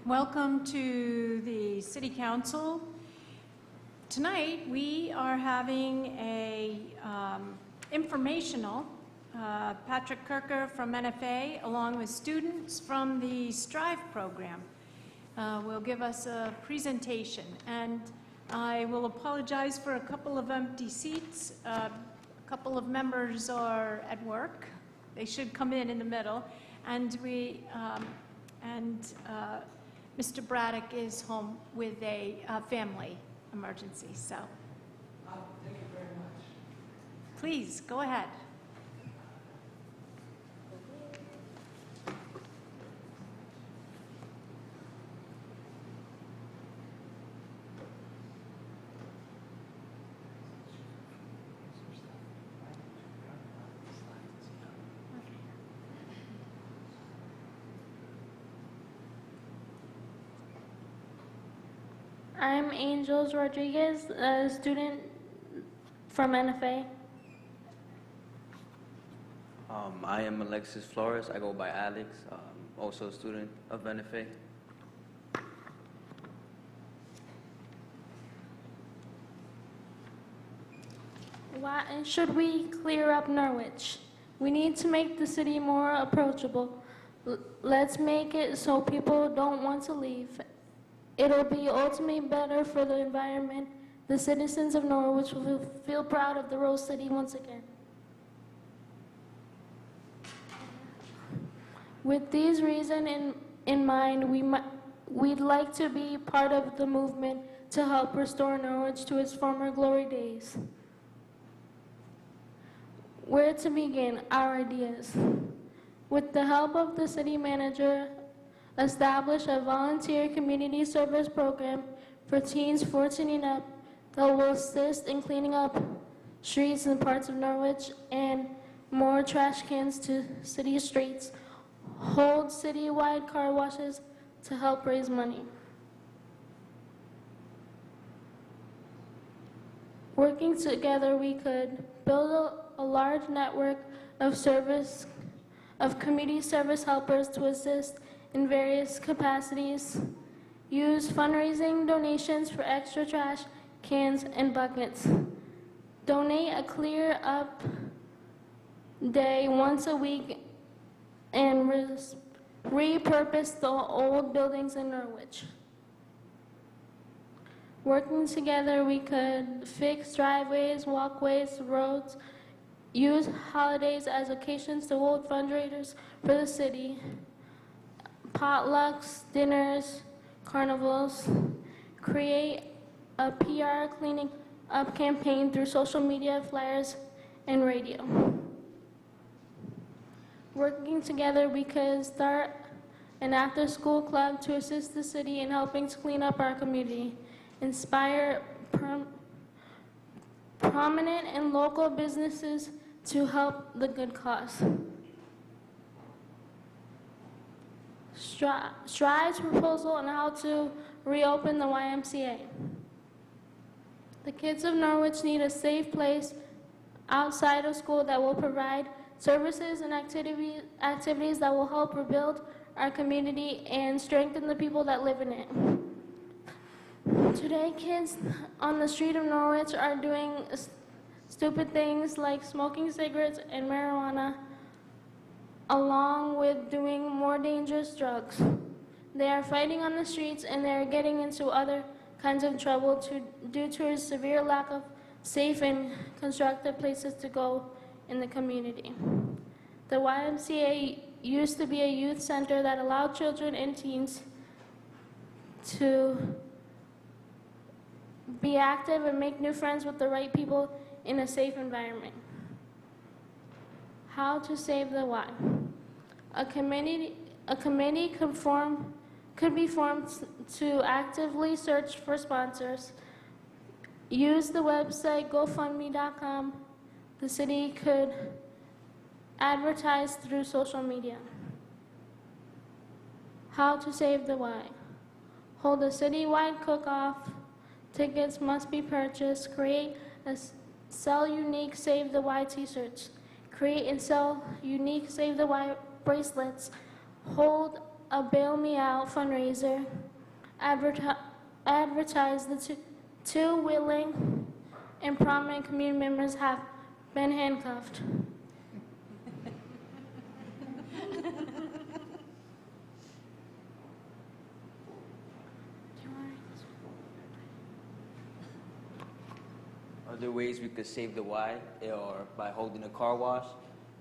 Welcome to the City Council. Tonight we are having a informational. Patrick Kirker from NFA along with students from the STRIVE program will give us a presentation, and I will apologize for a couple of empty seats. A couple of members are at work. They should come in the middle, and Mr. Braddock is home with a family emergency. So, thank you very much. Please go ahead. I'm Angels Rodriguez, a student from NFA. I am Alexis Flores. I go by Alex, also a student of NFA. Why should we clear up Norwich? We need to make the city more approachable. Let's make it so people don't want to leave. It'll be ultimately better for the environment. The citizens of Norwich will feel proud of the Rose City once again. With these reasons in mind, we'd like to be part of the movement to help restore Norwich to its former glory days. Where to begin? Our ideas. With the help of the city manager, establish a volunteer community service program for teens 14 and up that will assist in cleaning up streets and parts of Norwich and more trash cans to city streets. Hold citywide car washes to help raise money. Working together, we could build a large network of community service helpers to assist in various capacities. Use fundraising donations for extra trash cans and buckets. Donate a clear up day once a week and repurpose the old buildings in Norwich. Working together, we could fix driveways, walkways, roads, use holidays as occasions to hold fundraisers for the city, potlucks, dinners, carnivals, create a PR cleaning up campaign through social media, flyers, and radio. Working together, we could start an after-school club to assist the city in helping to clean up our community, inspire prominent and local businesses to help the good cause. Strive's proposal on how to reopen the YMCA. The kids of Norwich need a safe place outside of school that will provide services and activities that will help rebuild our community and strengthen the people that live in it. Today, kids on the street of Norwich are doing stupid things like smoking cigarettes and marijuana, along with doing more dangerous drugs. They are fighting on the streets and they are getting into other kinds of trouble due to a severe lack of safe and constructive places to go in the community. The YMCA used to be a youth center that allowed children and teens to be active and make new friends with the right people in a safe environment. How to save the Y? A committee could be formed to actively search for sponsors. Use the website GoFundMe.com. The city could advertise through social media. How to save the Y? Hold a citywide cook-off. Tickets must be purchased. Create a sell unique Save the Y t-shirts. Create and sell unique Save the Y bracelets. Hold a Bail Me Out fundraiser. Advertise the two willing and prominent community members have been handcuffed. Other ways we could save the Y are by holding a car wash,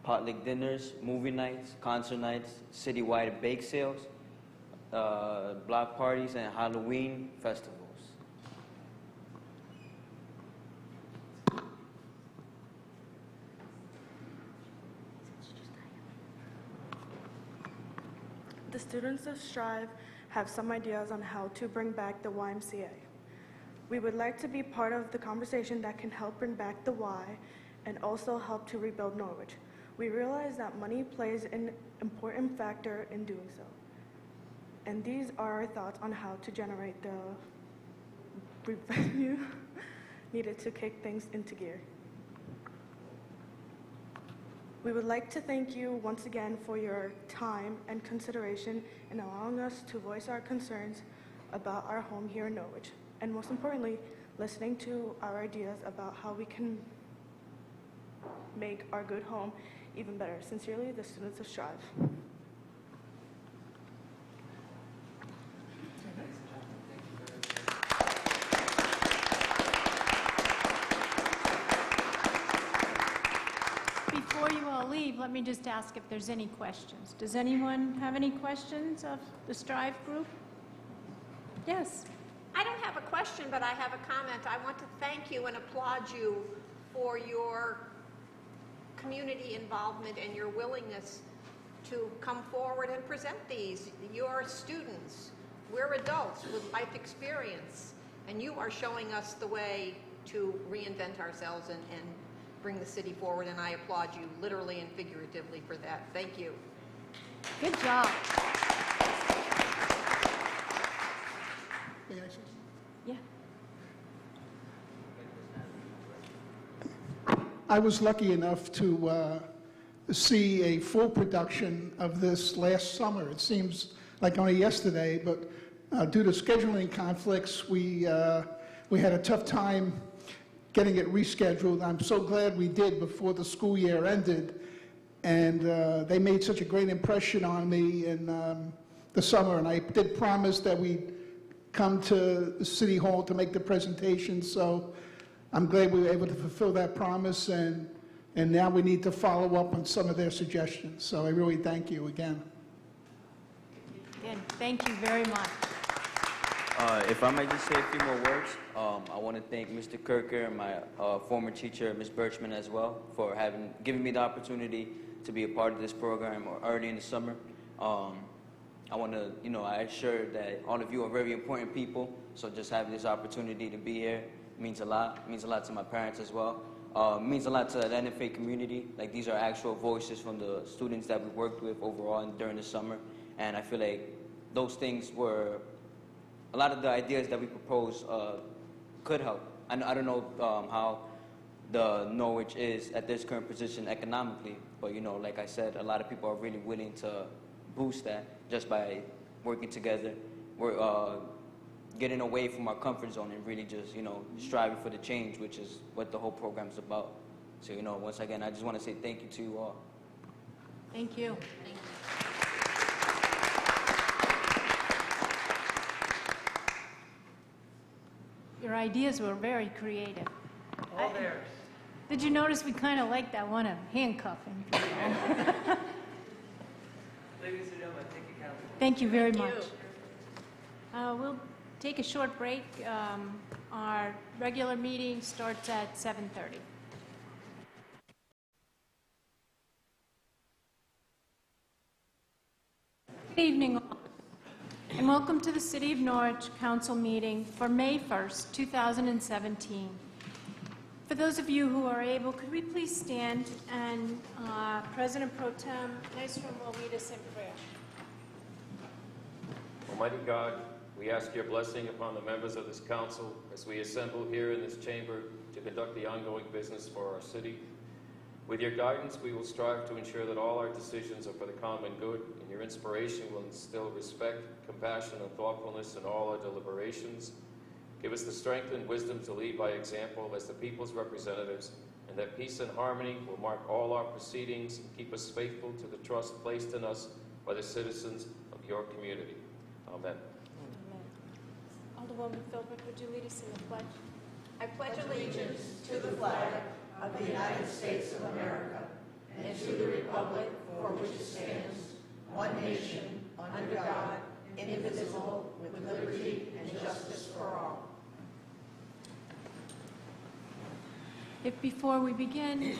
potluck dinners, movie nights, concert nights, citywide bake sales, block parties, and Halloween festivals. The students of Strive have some ideas on how to bring back the YMCA. We would like to be part of the conversation that can help bring back the Y and also help to rebuild Norwich. We realize that money plays an important factor in doing so. And these are our thoughts on how to generate the revenue needed to kick things into gear. We would like to thank you once again for your time and consideration in allowing us to voice our concerns about our home here in Norwich, and most importantly, listening to our ideas about how we can make our good home even better. Sincerely, the students of Strive. Before you all leave, let me just ask if there's any questions. Does anyone have any questions of the Strive group? Yes. I don't have a question, but I have a comment. I want to thank you and applaud you for your community involvement and your willingness to come forward and present these. You're students. We're adults with life experience, and you are showing us the way to reinvent ourselves and bring the city forward, and I applaud you literally and figuratively for that. Thank you. Good job. May I say Yeah. something? I was lucky enough to see a full production of this last summer. It seems like only yesterday, but due to scheduling conflicts, we had a tough time getting it rescheduled. I'm so glad we did before the school year ended, and they made such a great impression on me in the summer, and I did promise that we'd come to City Hall to make the presentation, so I'm glad we were able to fulfill that promise, and now we need to follow up on some of their suggestions. So I really thank you again. Good. Thank you very much. If I might just say a few more words, I want to thank Mr. Kirker and my former teacher, Ms. Birchman, as well, for giving me the opportunity to be a part of this program early in the summer. I want to, I assure that all of you are very important people, so just having this opportunity to be here means a lot. It means a lot to my parents as well. It means a lot to the NFA community. Like, these are actual voices from the students that we worked with overall and during the summer, and I feel like those things were a lot of the ideas that we proposed could help. I don't know how the Norwich is at this current position economically, but like I said, a lot of people are really willing to boost that just by working together. We're getting away from our comfort zone and really just striving for the change, which is what the whole program is about. So once again, I just want to say thank you to you all. Thank you. Your ideas were very creative. All theirs. Did you notice we kind of like that one of handcuffing people? Ladies and gentlemen, thank you, Council. Thank you very Thank much. you. We'll take a short break. Our regular meeting starts at 7:30. Good evening, all, and welcome to the City of Norwich Council meeting for May 1st, 2017. For those of you who are able, could we please stand, and President Pro Tem Nystrom will lead us in prayer. Almighty God, we ask your blessing upon the members of this council as we assemble here in this chamber to conduct the ongoing business for our city. With your guidance, we will strive to ensure that all our decisions are for the common good, and your inspiration will instill respect, compassion, and thoughtfulness in all our deliberations. Give us the strength and wisdom to lead by example as the people's representatives, and that peace and harmony will mark all our proceedings and keep us faithful to the trust placed in us by the citizens of your community. Amen. Alderwoman Philbrick, would you lead us in the pledge? I pledge allegiance to the flag of the United States of America and to the republic for which it stands, one nation, under God, indivisible, with liberty and justice for all. If before we begin,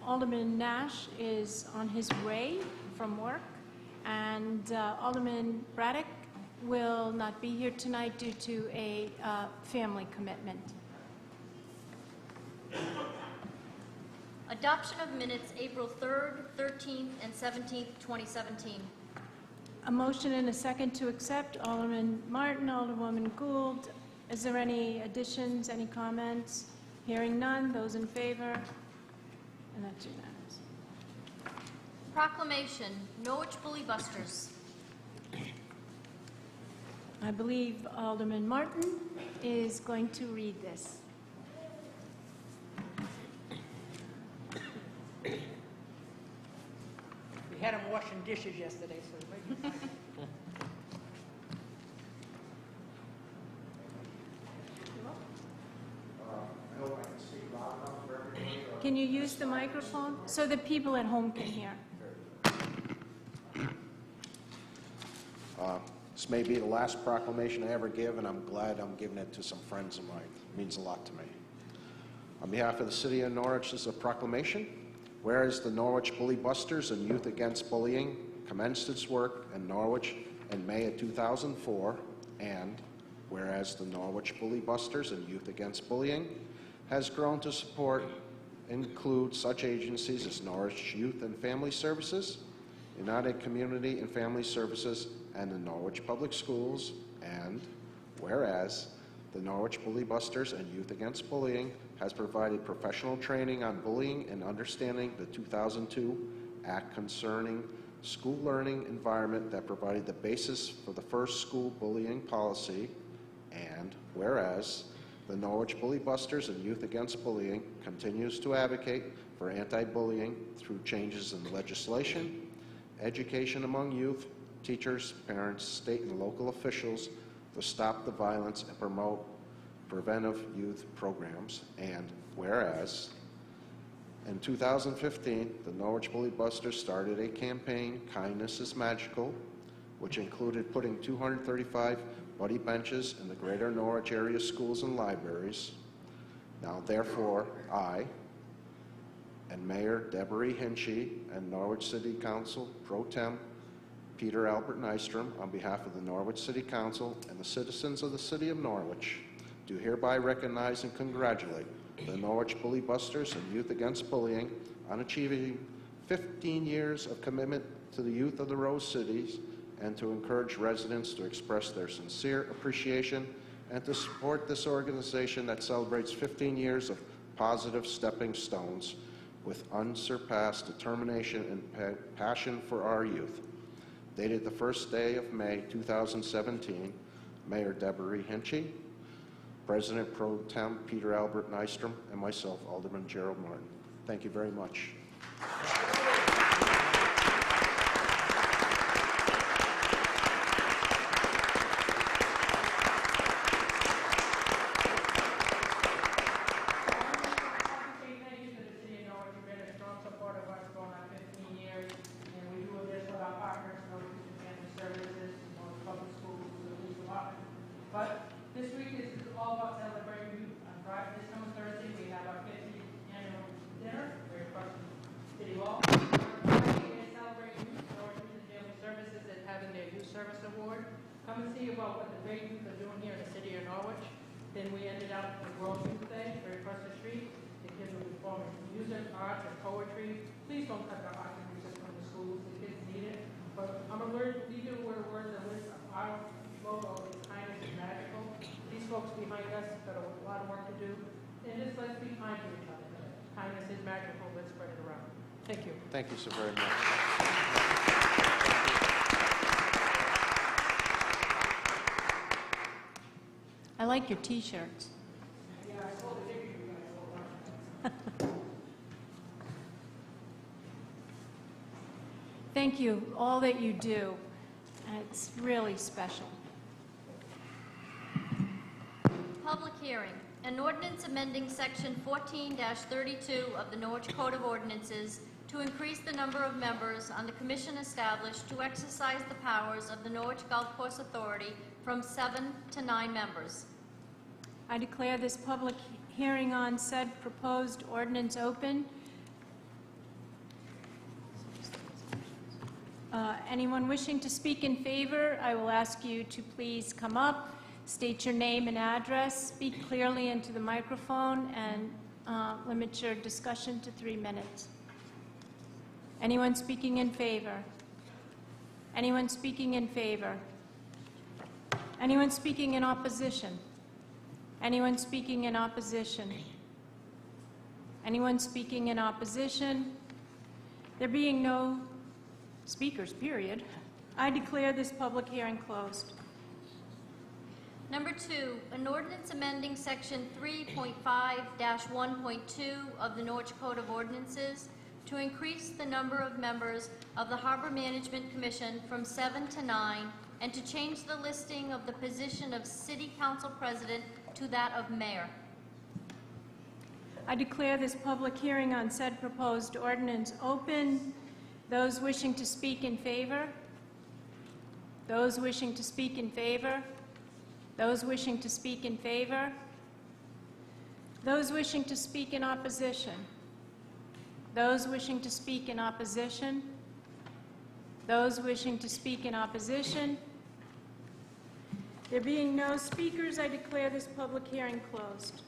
Alderman Nash is on his way from work, and Alderman Braddock will not be here tonight due to a family commitment. Adoption of minutes, April 3rd, 13th, and 17th, 2017. A motion and a second to accept. Alderman Martin, Alderwoman Gould. Is there any additions, any comments? Hearing none, those in favor? And that's unanimous. Proclamation, Norwich Bully Busters. I believe Alderman Martin is going to read this. We had them washing dishes yesterday, so maybe. Can you use the microphone so that people at home can hear? This may be the last proclamation I ever give, and I'm glad I'm giving it to some friends of mine. It means a lot to me. On behalf of the City of Norwich, this is a proclamation. Whereas the Norwich Bully Busters and Youth Against Bullying commenced its work in Norwich in May of 2004, and whereas the Norwich Bully Busters and Youth Against Bullying has grown to support include such agencies as Norwich Youth and Family Services, United Community and Family Services, and the Norwich Public Schools, and whereas the Norwich Bully Busters and Youth Against Bullying has provided professional training on bullying and understanding the 2002 Act concerning school learning environment that provided the basis for the first school bullying policy, and whereas the Norwich Bully Busters and Youth Against Bullying continues to advocate for anti-bullying through changes in legislation, education among youth, teachers, parents, state and local officials to stop the violence and promote preventive youth programs, and whereas in 2015, the Norwich Bully Busters started a campaign, Kindness is Magical, which included putting 235 buddy benches in the greater Norwich area schools and libraries. Now, therefore, I and Mayor Deborah Hinchy and Norwich City Council Pro Tem Peter Albert Nystrom, on behalf of the Norwich City Council and the citizens of the City of Norwich, do hereby recognize and congratulate the Norwich Bully Busters and Youth Against Bullying on achieving 15 years of commitment to the youth of the Rose Cities, and to encourage residents to express their sincere appreciation and to support this organization that celebrates 15 years of positive stepping stones with unsurpassed determination and passion for our youth. Dated the first day of May 2017, Mayor Deborah Hinchy, President Pro Tem Peter Albert Nystrom, and myself, Alderman Gerald Martin. Thank you very much. But this week is all about celebrating youth. On Friday, this coming Thursday, we have our 50th annual dinner right across from City Hall. Friday is celebrating youth. Norwich Youth and Family Services is having their Youth Service Award. Come and see about what the great youth are doing here in the city of Norwich. Then we ended up with World Youth Day right across the street. The kids will be performing music, art, and poetry. Please don't cut the art and music from the schools. The kids need it. But I'm going to leave you with a word that lists our logo is kindness is magical. These folks behind us got a lot of work to do, and just let's be kind to each other. kindness is magical. Let's spread it around. Thank you. Thank you so very much. I like your T-shirts. Thank you, all that you do. It's really special. Public hearing. An ordinance amending Section 14-32 of the Norwich Code of Ordinances to increase the number of members on the commission established to exercise the powers of the Norwich Golf Course Authority from 7 to 9 members. I declare this public hearing on said proposed ordinance open. Anyone wishing to speak in favor, I will ask you to please come up, state your name and address, speak clearly into the microphone, and limit your discussion to 3 minutes. Anyone speaking in favor? Anyone speaking in favor? Anyone speaking in opposition? Anyone speaking in opposition? Anyone speaking in opposition? There being no speakers, period, I declare this public hearing closed. Number 2, an ordinance amending Section 3.5-1.2 of the Norwich Code of Ordinances to increase the number of members of the Harbor Management Commission from 7 to 9 and to change the listing of the position of City Council President to that of Mayor. I declare this public hearing on said proposed ordinance open. Those wishing to speak in favor? Those wishing to speak in favor? Those wishing to speak in favor? Those wishing to speak in opposition? Those wishing to speak in opposition? Those wishing to speak in opposition? There being no speakers, I declare this public hearing closed.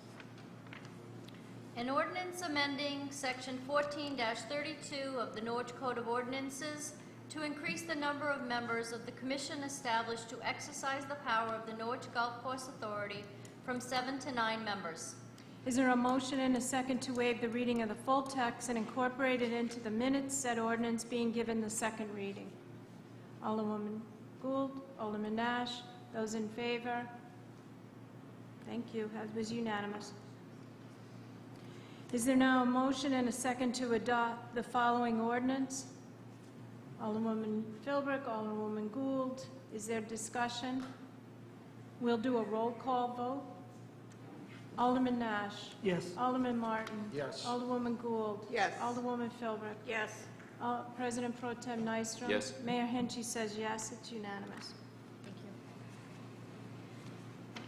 An ordinance amending Section 14-32 of the Norwich Code of Ordinances to increase the number of members of the commission established to exercise the power of the Norwich Golf Course Authority from 7 to 9 members. Is there a motion and a second to waive the reading of the full text and incorporate it into the minutes, said ordinance being given the second reading? Alderwoman Gould, Alderman Nash, those in favor? Thank you. That was unanimous. Is there now a motion and a second to adopt the following ordinance? Alderwoman Philbrick, Alderwoman Gould. Is there discussion? We'll do a roll call vote. Alderman Nash. Yes. Alderman Martin. Yes. Alderwoman Gould. Yes. Alderwoman Philbrick. Yes. President Pro Tem Nystrom. Yes. Mayor Henchy says yes. It's unanimous. Thank you.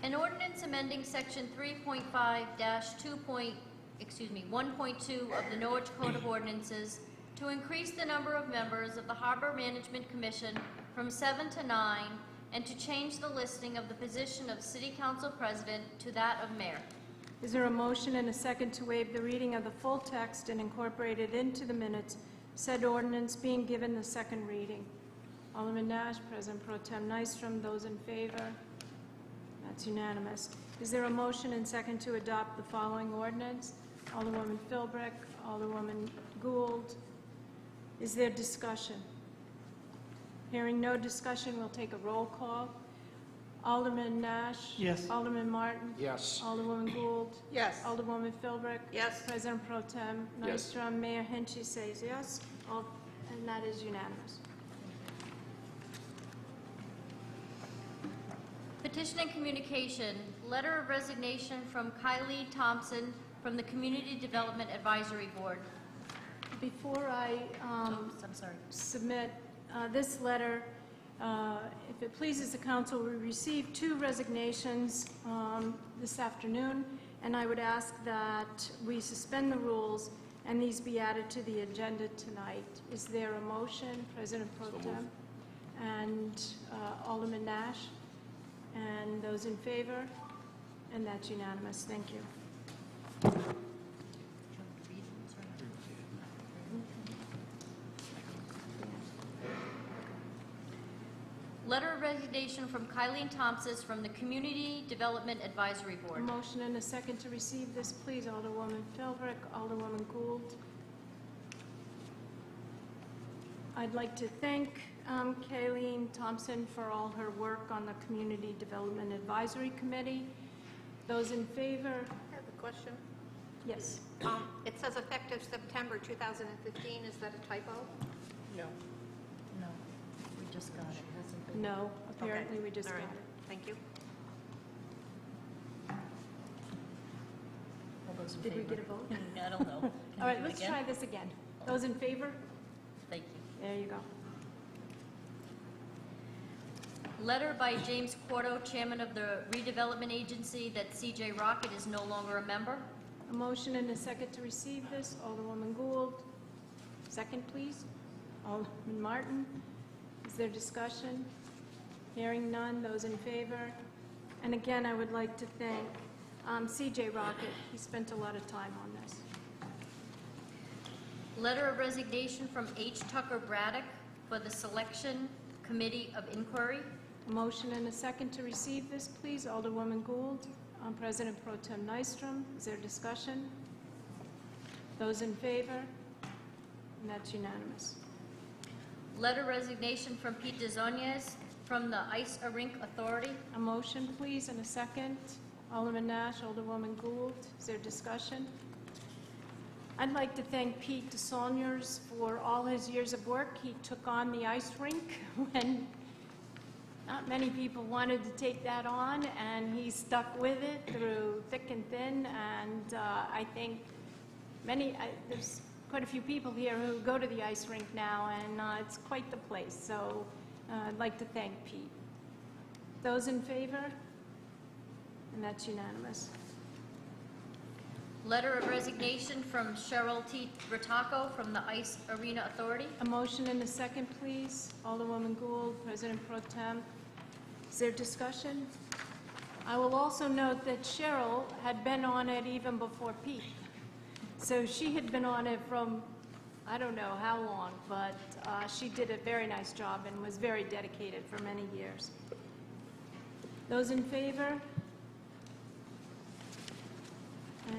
An ordinance amending Section 1.2 of the Norwich Code of Ordinances to increase the number of members of the Harbor Management Commission from 7 to 9 and to change the listing of the position of City Council President to that of Mayor. Is there a motion and a second to waive the reading of the full text and incorporate it into the minutes, said ordinance being given the second reading? Alderman Nash, President Pro Tem Nystrom, those in favor? That's unanimous. Is there a motion and second to adopt the following ordinance? Alderwoman Philbrick, Alderwoman Gould. Is there discussion? Hearing no discussion, we'll take a roll call. Alderman Nash? Yes. Alderman Martin? Yes. Alderwoman Gould? Yes. Alderwoman Philbrick? Yes. President Pro Tem Yes. Nystrom? Mayor Henchy says yes, and that is unanimous. Petition and communication, letter of resignation from Kylie Thompson from the Community Development Advisory Board. Before I I'm sorry. submit this letter, if it pleases the council, we received 2 resignations this afternoon, and I would ask that we suspend the rules and these be added to the agenda tonight. Is there a motion, President Pro Tem? And Alderman Nash? And those in favor? And that's unanimous. Thank you. Letter of resignation from Kylene Thompson from the Community Development Advisory A Board. motion and a second to receive this, please. Alderwoman Philbrick, Alderwoman Gould. I'd like to thank Kayleen Thompson for all her work on the Community Development Advisory Committee. Those in favor? I have a question. Yes. It says effective September 2015. Is that a typo? No. No, we just got it, hasn't been. No, apparently we just All got right. it. Thank you. All those in Did we favor? get a vote? I don't know. Can All we right, do it let's again? try this again. Those in favor? Thank you. There you go. Letter by James Quarto, Chairman of the Redevelopment Agency, that C.J. Rocket is no longer a member. A motion and a second to receive this. Alderwoman Gould. Second, please. Alderman Martin. Is there discussion? Hearing none. Those in favor? And again, I would like to thank C.J. Rocket. He spent a lot of time on this. Letter of resignation from H. Tucker Braddock for the Selection Committee of Inquiry. A motion and a second to receive this, please. Alderwoman Gould. President Pro Tem Nystrom. Is there discussion? Those in favor? And that's unanimous. Letter resignation from Pete DeZonias from the Ice Rink Authority. A motion, please, and a second. Alderman Nash, Alderwoman Gould. Is there discussion? I'd like to thank Pete DeSauniers for all his years of work. He took on the ice rink when not many people wanted to take that on, and he stuck with it through thick and thin. And I think there's quite a few people here who go to the ice rink now, and it's quite the place. So I'd like to thank Pete. Those in favor? And that's unanimous. Letter of resignation from Cheryl T. Rataco from the Ice Arena Authority. A motion and a second, please. Alderwoman Gould, President Pro Tem. Is there discussion? I will also note that Cheryl had been on it even before Pete. So she had been on it from, I don't know how long, but she did a very nice job and was very dedicated for many years. Those in favor?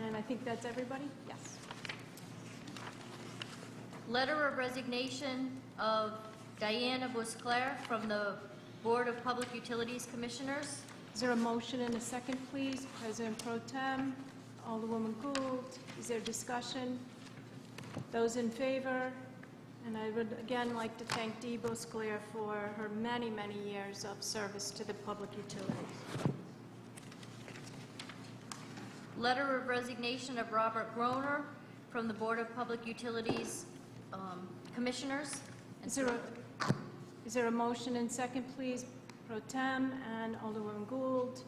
And I think that's everybody? Yes. Letter of resignation of Diana Busclair from the Board of Public Utilities Commissioners. Is there a motion and a second, please? President Pro Tem, Alderwoman Gould. Is there discussion? Those in favor? And I would again like to thank Dee Busclair for her many, many years of service to the public utilities. Letter of resignation of Robert Groner from the Board of Public Utilities Commissioners. Is there a motion and second, please? Pro Tem and Alderwoman Gould.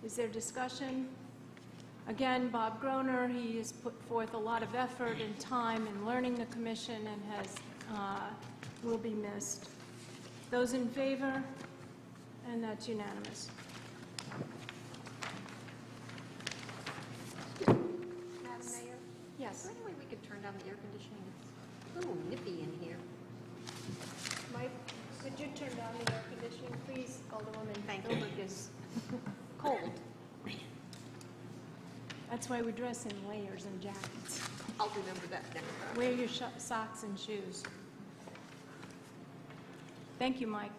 Is there discussion? Again, Bob Groner, he has put forth a lot of effort and time in learning the commission and will be missed. Those in favor? And that's unanimous. Madam Mayor? Yes. Is there any way we could turn down the air conditioning? It's a little nippy in here. Mike, could you turn down the air conditioning, please? Alderwoman Thank you. Philbrick is Cold. That's why we dress in layers and jackets. I'll remember that next time. Wear your socks and shoes. Thank you, Mike.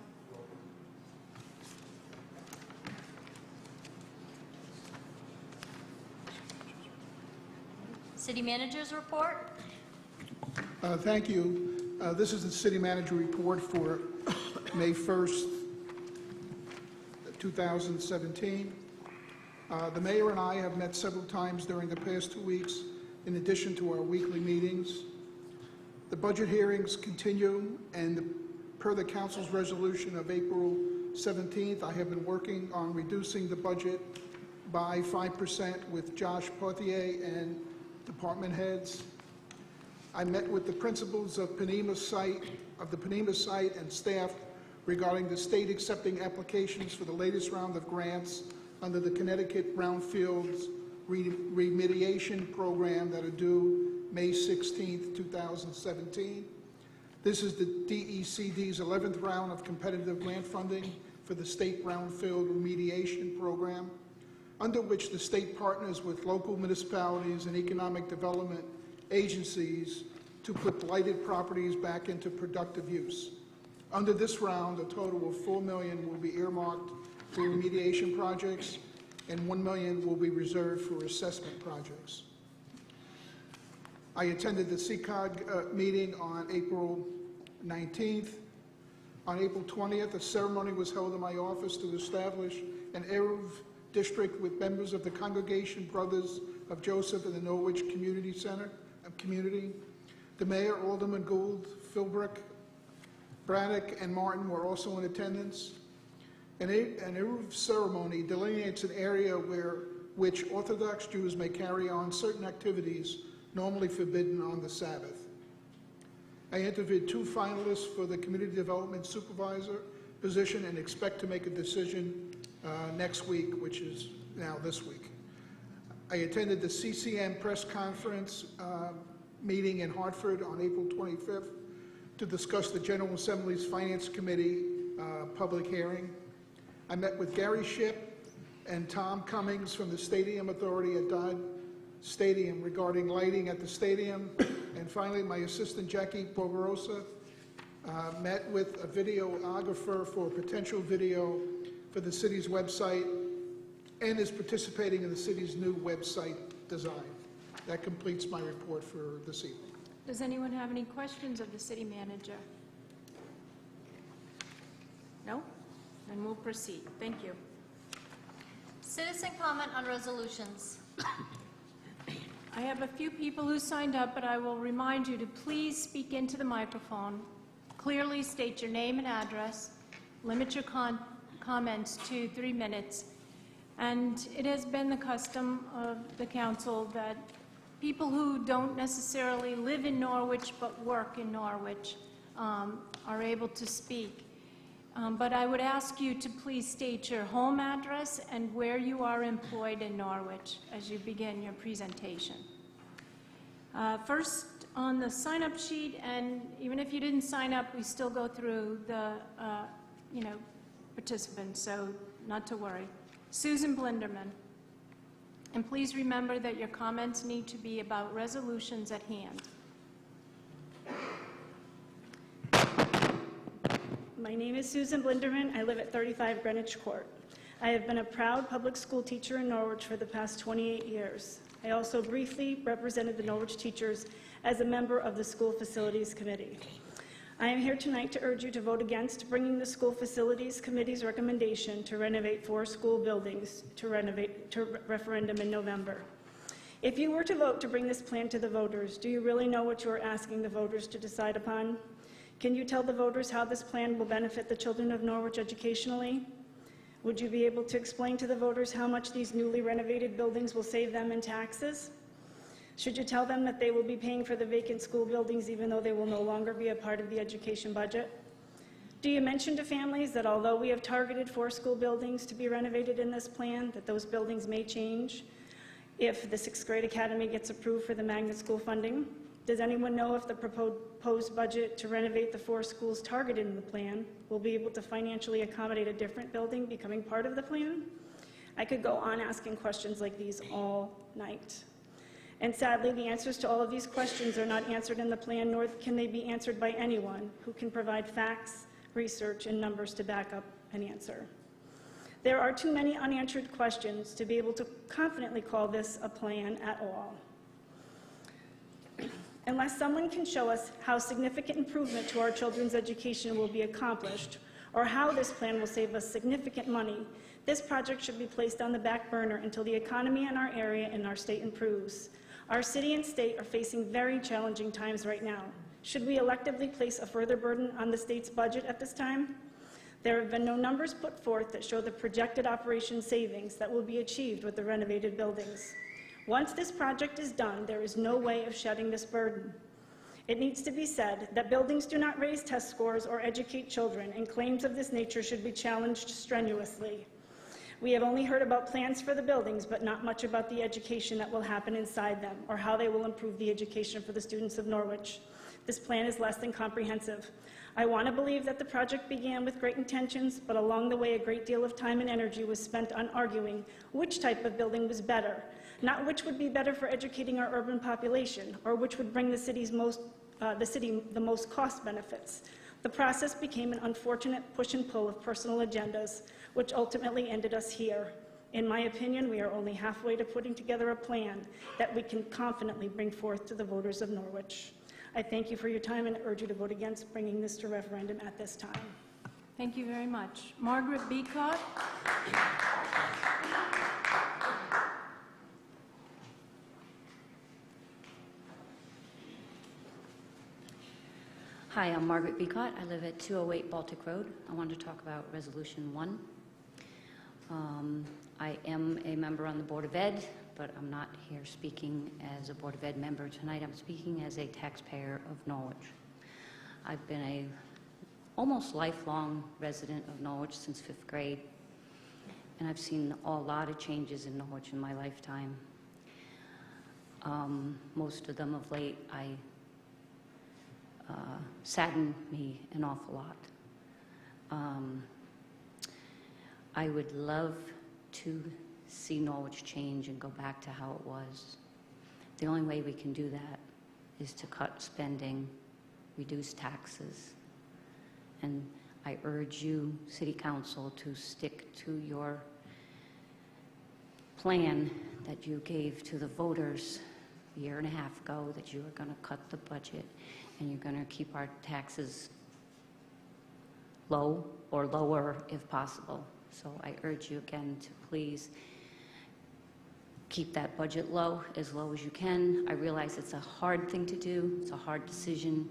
City Manager's report. Thank you. This is the city manager report for May 1st, 2017. The mayor and I have met several times during the past 2 weeks, in addition to our weekly meetings. The budget hearings continue, and per the council's resolution of April 17th, I have been working on reducing the budget by 5% with Josh Pothier and department heads. I met with the principals of the Panema site and staff regarding the state accepting applications for the latest round of grants under the Connecticut Brownfields Remediation Program that are due May 16th, 2017. This is the DECD's 11th round of competitive grant funding for the state brownfield remediation program, under which the state partners with local municipalities and economic development agencies to put blighted properties back into productive use. Under this round, a total of $4 million will be earmarked for remediation projects, and $1 million will be reserved for assessment projects. I attended the CCOG meeting on April 19th. On April 20th, a ceremony was held in my office to establish an Eruv district with members of the Congregation Brothers of Joseph and the Norwich Community Center community. The mayor, Alderman Gould, Philbrook, Braddock, and Martin were also in attendance. An Eruv ceremony delineates an area which Orthodox Jews may carry on certain activities normally forbidden on the Sabbath. I interviewed 2 finalists for the Community Development Supervisor position and expect to make a decision next week, which is now this week. I attended the CCM press conference meeting in Hartford on April 25th to discuss the General Assembly's Finance Committee public hearing. I met with Gary Shipp and Tom Cummings from the Stadium Authority at Dodd Stadium regarding lighting at the stadium. And finally, my assistant, Jackie Barbarossa, met with a videographer for a potential video for the city's website and is participating in the city's new website design. That completes my report for this evening. Does anyone have any questions of the city manager? No? Then we'll proceed. Thank you. Citizen comment on resolutions. I have a few people who signed up, but I will remind you to please speak into the microphone, clearly state your name and address, limit your comments to 3 minutes, and it has been the custom of the council that people who don't necessarily live in Norwich but work in Norwich are able to speak. But I would ask you to please state your home address and where you are employed in Norwich as you begin your presentation. First, on the sign-up sheet, and even if you didn't sign up, we still go through the participants, so not to worry. Susan Blinderman. And please remember that your comments need to be about resolutions at hand. My name is Susan Blinderman. I live at 35 Greenwich Court. I have been a proud public school teacher in Norwich for the past 28 years. I also briefly represented the Norwich teachers as a member of the School Facilities Committee. I am here tonight to urge you to vote against bringing the School Facilities Committee's recommendation to renovate 4 school buildings to referendum in November. If you were to vote to bring this plan to the voters, do you really know what you are asking the voters to decide upon? Can you tell the voters how this plan will benefit the children of Norwich educationally? Would you be able to explain to the voters how much these newly renovated buildings will save them in taxes? Should you tell them that they will be paying for the vacant school buildings even though they will no longer be a part of the education budget? Do you mention to families that although we have targeted 4 school buildings to be renovated in this plan, that those buildings may change if the 6th grade academy gets approved for the magnet school funding? Does anyone know if the proposed budget to renovate the 4 schools targeted in the plan will be able to financially accommodate a different building becoming part of the plan? I could go on asking questions like these all night. And sadly, the answers to all of these questions are not answered in the plan, nor can they be answered by anyone who can provide facts, research, and numbers to back up an answer. There are too many unanswered questions to be able to confidently call this a plan at all. Unless someone can show us how significant improvement to our children's education will be accomplished, or how this plan will save us significant money, this project should be placed on the back burner until the economy in our area and our state improves. Our city and state are facing very challenging times right now. Should we electively place a further burden on the state's budget at this time? There have been no numbers put forth that show the projected operation savings that will be achieved with the renovated buildings. Once this project is done, there is no way of shedding this burden. It needs to be said that buildings do not raise test scores or educate children, and claims of this nature should be challenged strenuously. We have only heard about plans for the buildings, but not much about the education that will happen inside them, or how they will improve the education for the students of Norwich. This plan is less than comprehensive. I want to believe that the project began with great intentions, but along the way a great deal of time and energy was spent on arguing which type of building was better, not which would be better for educating our urban population, or which would bring the city the most cost benefits. The process became an unfortunate push and pull of personal agendas, which ultimately ended us here. In my opinion, we are only halfway to putting together a plan that we can confidently bring forth to the voters of Norwich. I thank you for your time and urge you to vote against bringing this to referendum at this time. Thank you very much. Margaret Beacott. Hi, I'm Margaret Beacott. I live at 208 Baltic Road. I wanted to talk about Resolution 1. I am a member on the Board of Ed, but I'm not here speaking as a Board of Ed member tonight. I'm speaking as a taxpayer of Norwich. I've been a almost lifelong resident of Norwich since 5th grade, and I've seen a lot of changes in Norwich in my lifetime. Most of them of late sadden me an awful lot. I would love to see Norwich change and go back to how it was. The only way we can do that is to cut spending, reduce taxes, and I urge you, City Council, to stick to your plan that you gave to the voters a year and a half ago, that you are going to cut the budget and you're going to keep our taxes low or lower if possible. So I urge you again to please keep that budget low as you can. I realize it's a hard thing to do. It's a hard decision.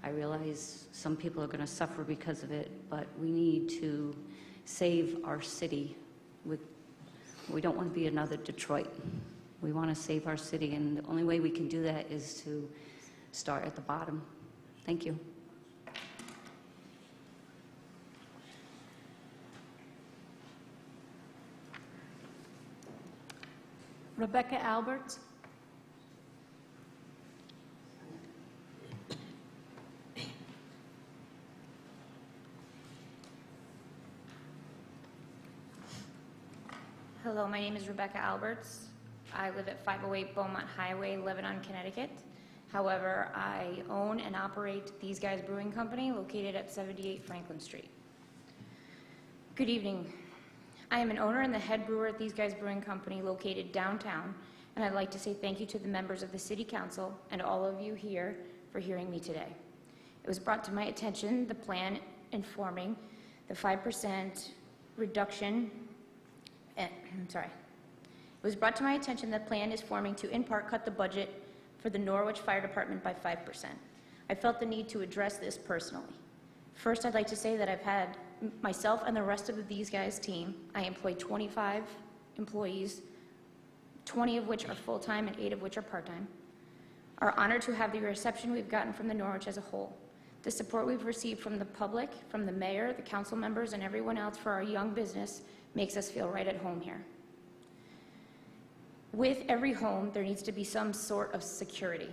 I realize some people are going to suffer because of it, but we need to save our city. We don't want to be another Detroit. We want to save our city, and the only way we can do that is to start at the bottom. Thank you. Rebecca Alberts. Hello, my name is Rebecca Alberts. I live at 508 Beaumont Highway, Lebanon, Connecticut. However, I own and operate These Guys Brewing Company, located at 78 Franklin Street. Good evening. I am an owner and the head brewer at These Guys Brewing Company, located downtown, and I'd like to say thank you to the members of the City Council and all of you here for hearing me today. It was brought to my attention the plan informing the 5% reduction. It was brought to my attention that plan is forming to in part cut the budget for the Norwich Fire Department by 5%. I felt the need to address this personally. First, I'd like to say that I've had myself and the rest of the These Guys team, I employ 25 employees, 20 of which are full-time and 8 of which are part-time, are honored to have the reception we've gotten from the Norwich as a whole. The support we've received from the public, from the mayor, the council members, and everyone else for our young business makes us feel right at home here. With every home, there needs to be some sort of security.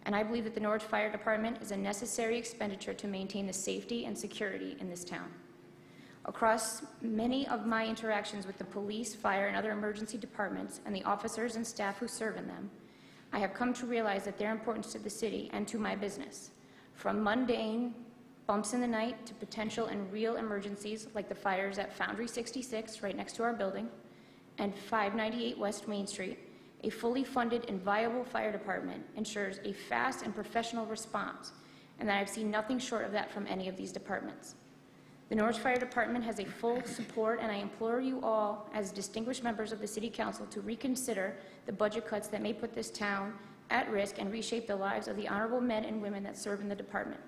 And I believe that the Norwich Fire Department is a necessary expenditure to maintain the safety and security in this town. Across many of my interactions with the police, fire, and other emergency departments, and the officers and staff who serve in them, I have come to realize that their importance to the city and to my business, from mundane bumps in the night to potential and real emergencies like the fires at Foundry 66 right next to our building and 598 West Main Street, a fully funded and viable fire department ensures a fast and professional response, and that I've seen nothing short of that from any of these departments. The Norwich Fire Department has a full support, and I implore you all, as distinguished members of the City Council, to reconsider the budget cuts that may put this town at risk and reshape the lives of the honorable men and women that serve in the department.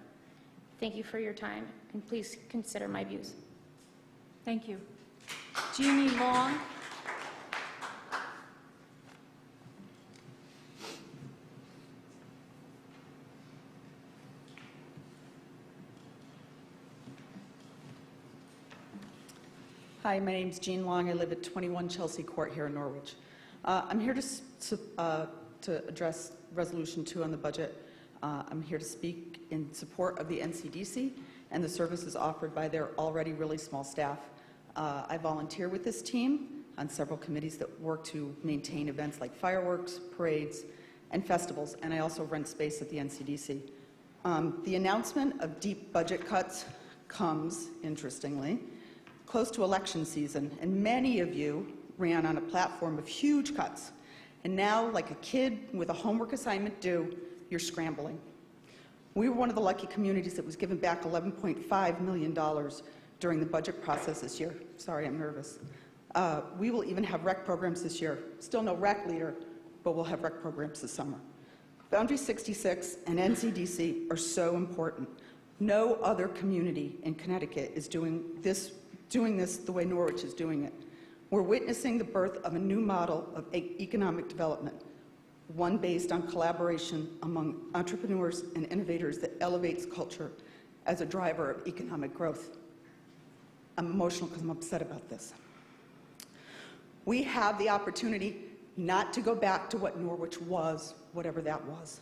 Thank you for your time, and please consider my views. Thank you. Jeannie Long. Hi, my name's Jean Long. I live at 21 Chelsea Court here in Norwich. I'm here to address Resolution 2 on the budget. I'm here to speak in support of the NCDC and the services offered by their already really small staff. I volunteer with this team on several committees that work to maintain events like fireworks, parades, and festivals, and I also rent space at the NCDC. The announcement of deep budget cuts comes, interestingly, close to election season, and many of you ran on a platform of huge cuts. And now, like a kid with a homework assignment due, you're scrambling. We were one of the lucky communities that was given back $11.5 million during the budget process this year. Sorry, I'm nervous. We will even have rec programs this year. Still no rec leader, but we'll have rec programs this summer. Boundary 66 and NCDC are so important. No other community in Connecticut is doing this the way Norwich is doing it. We're witnessing the birth of a new model of economic development, one based on collaboration among entrepreneurs and innovators that elevates culture as a driver of economic growth. I'm emotional because I'm upset about this. We have the opportunity not to go back to what Norwich was, whatever that was,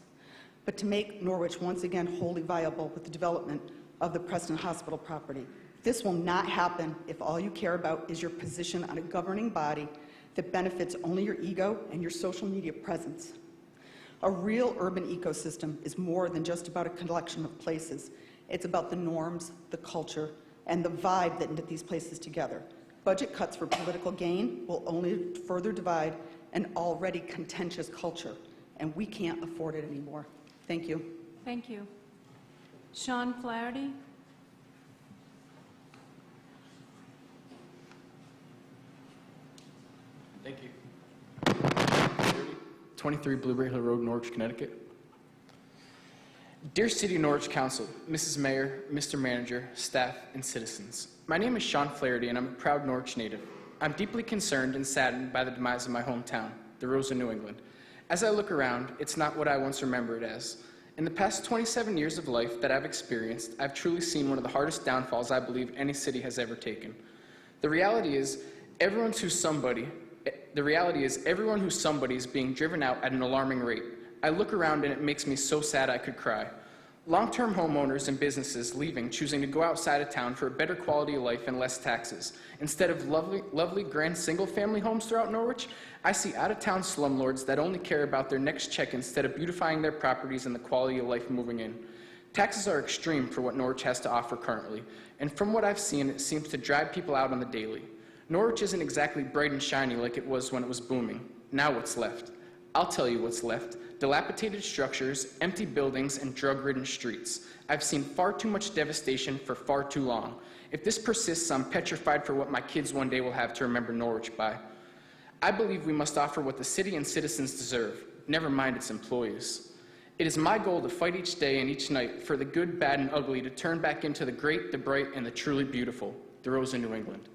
but to make Norwich once again wholly viable with the development of the Preston Hospital property. This will not happen if all you care about is your position on a governing body that benefits only your ego and your social media presence. A real urban ecosystem is more than just about a collection of places. It's about the norms, the culture, and the vibe that knit these places together. Budget cuts for political gain will only further divide an already contentious culture, and we can't afford it anymore. Thank you. Thank you. Sean Flaherty. Thank you. 23 Blueberry Hill Road, Norwich, Connecticut. Dear City of Norwich Council, Mrs. Mayor, Mr. Manager, staff, and citizens. My name is Sean Flaherty, and I'm a proud Norwich native. I'm deeply concerned and saddened by the demise of my hometown, the Rose of New England. As I look around, it's not what I once remembered it as. In the past 27 years of life that I've experienced, I've truly seen one of the hardest downfalls I believe any city has ever taken. The reality is, everyone who's somebody is being driven out at an alarming rate. I look around and it makes me so sad I could cry. Long-term homeowners and businesses leaving, choosing to go outside of town for a better quality of life and less taxes. Instead of lovely grand single-family homes throughout Norwich, I see out-of-town slumlords that only care about their next check instead of beautifying their properties and the quality of life moving in. Taxes are extreme for what Norwich has to offer currently, and from what I've seen, it seems to drive people out on the daily. Norwich isn't exactly bright and shiny like it was when it was booming. Now what's left? I'll tell you what's left. Dilapidated structures, empty buildings, and drug-ridden streets. I've seen far too much devastation for far too long. If this persists, I'm petrified for what my kids one day will have to remember Norwich by. I believe we must offer what the city and citizens deserve, never mind its employees. It is my goal to fight each day and each night for the good, bad, and ugly to turn back into the great, the bright, and the truly beautiful, the Rose of New England.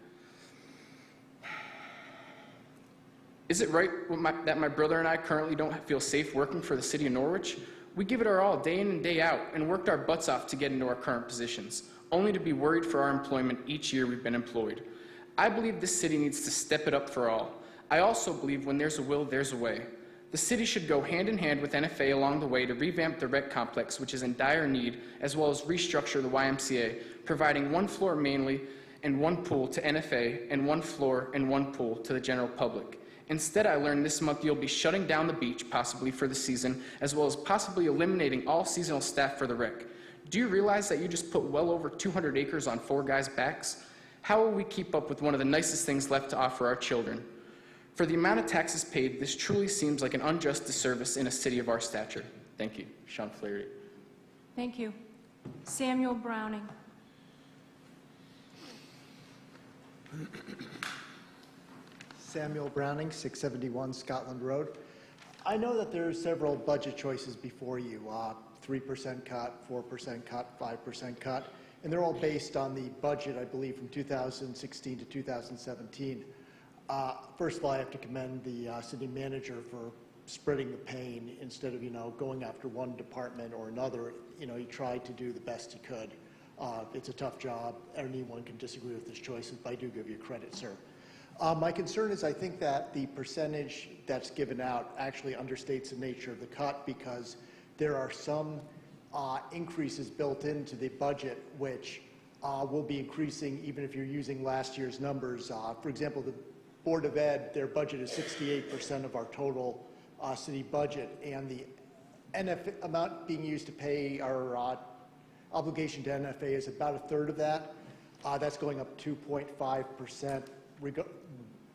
Is it right that my brother and I currently don't feel safe working for the city of Norwich? We give it our all day in and day out and worked our butts off to get into our current positions, only to be worried for our employment each year we've been employed. I believe this city needs to step it up for all. I also believe when there's a will, there's a way. The city should go hand in hand with NFA along the way to revamp the rec complex, which is in dire need, as well as restructure the YMCA, providing one floor mainly and one pool to NFA and one floor and one pool to the general public. Instead, I learned this month you'll be shutting down the beach, possibly for the season, as well as possibly eliminating all seasonal staff for the rec. Do you realize that you just put well over 200 acres on 4 guys' backs? How will we keep up with one of the nicest things left to offer our children? For the amount of taxes paid, this truly seems like an unjust disservice in a city of our stature. Thank you. Sean Flaherty. Thank you. Samuel Browning. Samuel Browning, 671 Scotland Road. I know that there are several budget choices before you, 3% cut, 4% cut, 5% cut, and they're all based on the budget, I believe, from 2016 to 2017. First of all, I have to commend the city manager for spreading the pain instead of, going after one department or another. He tried to do the best he could. It's a tough job. Anyone can disagree with his choices, but I do give you credit, sir. My concern is I think that the percentage that's given out actually understates the nature of the cut because there are some increases built into the budget, which will be increasing even if you're using last year's numbers. For example, the Board of Ed, their budget is 68% of our total city budget, and the amount being used to pay our obligation to NFA is about a third of that. That's going up 2.5%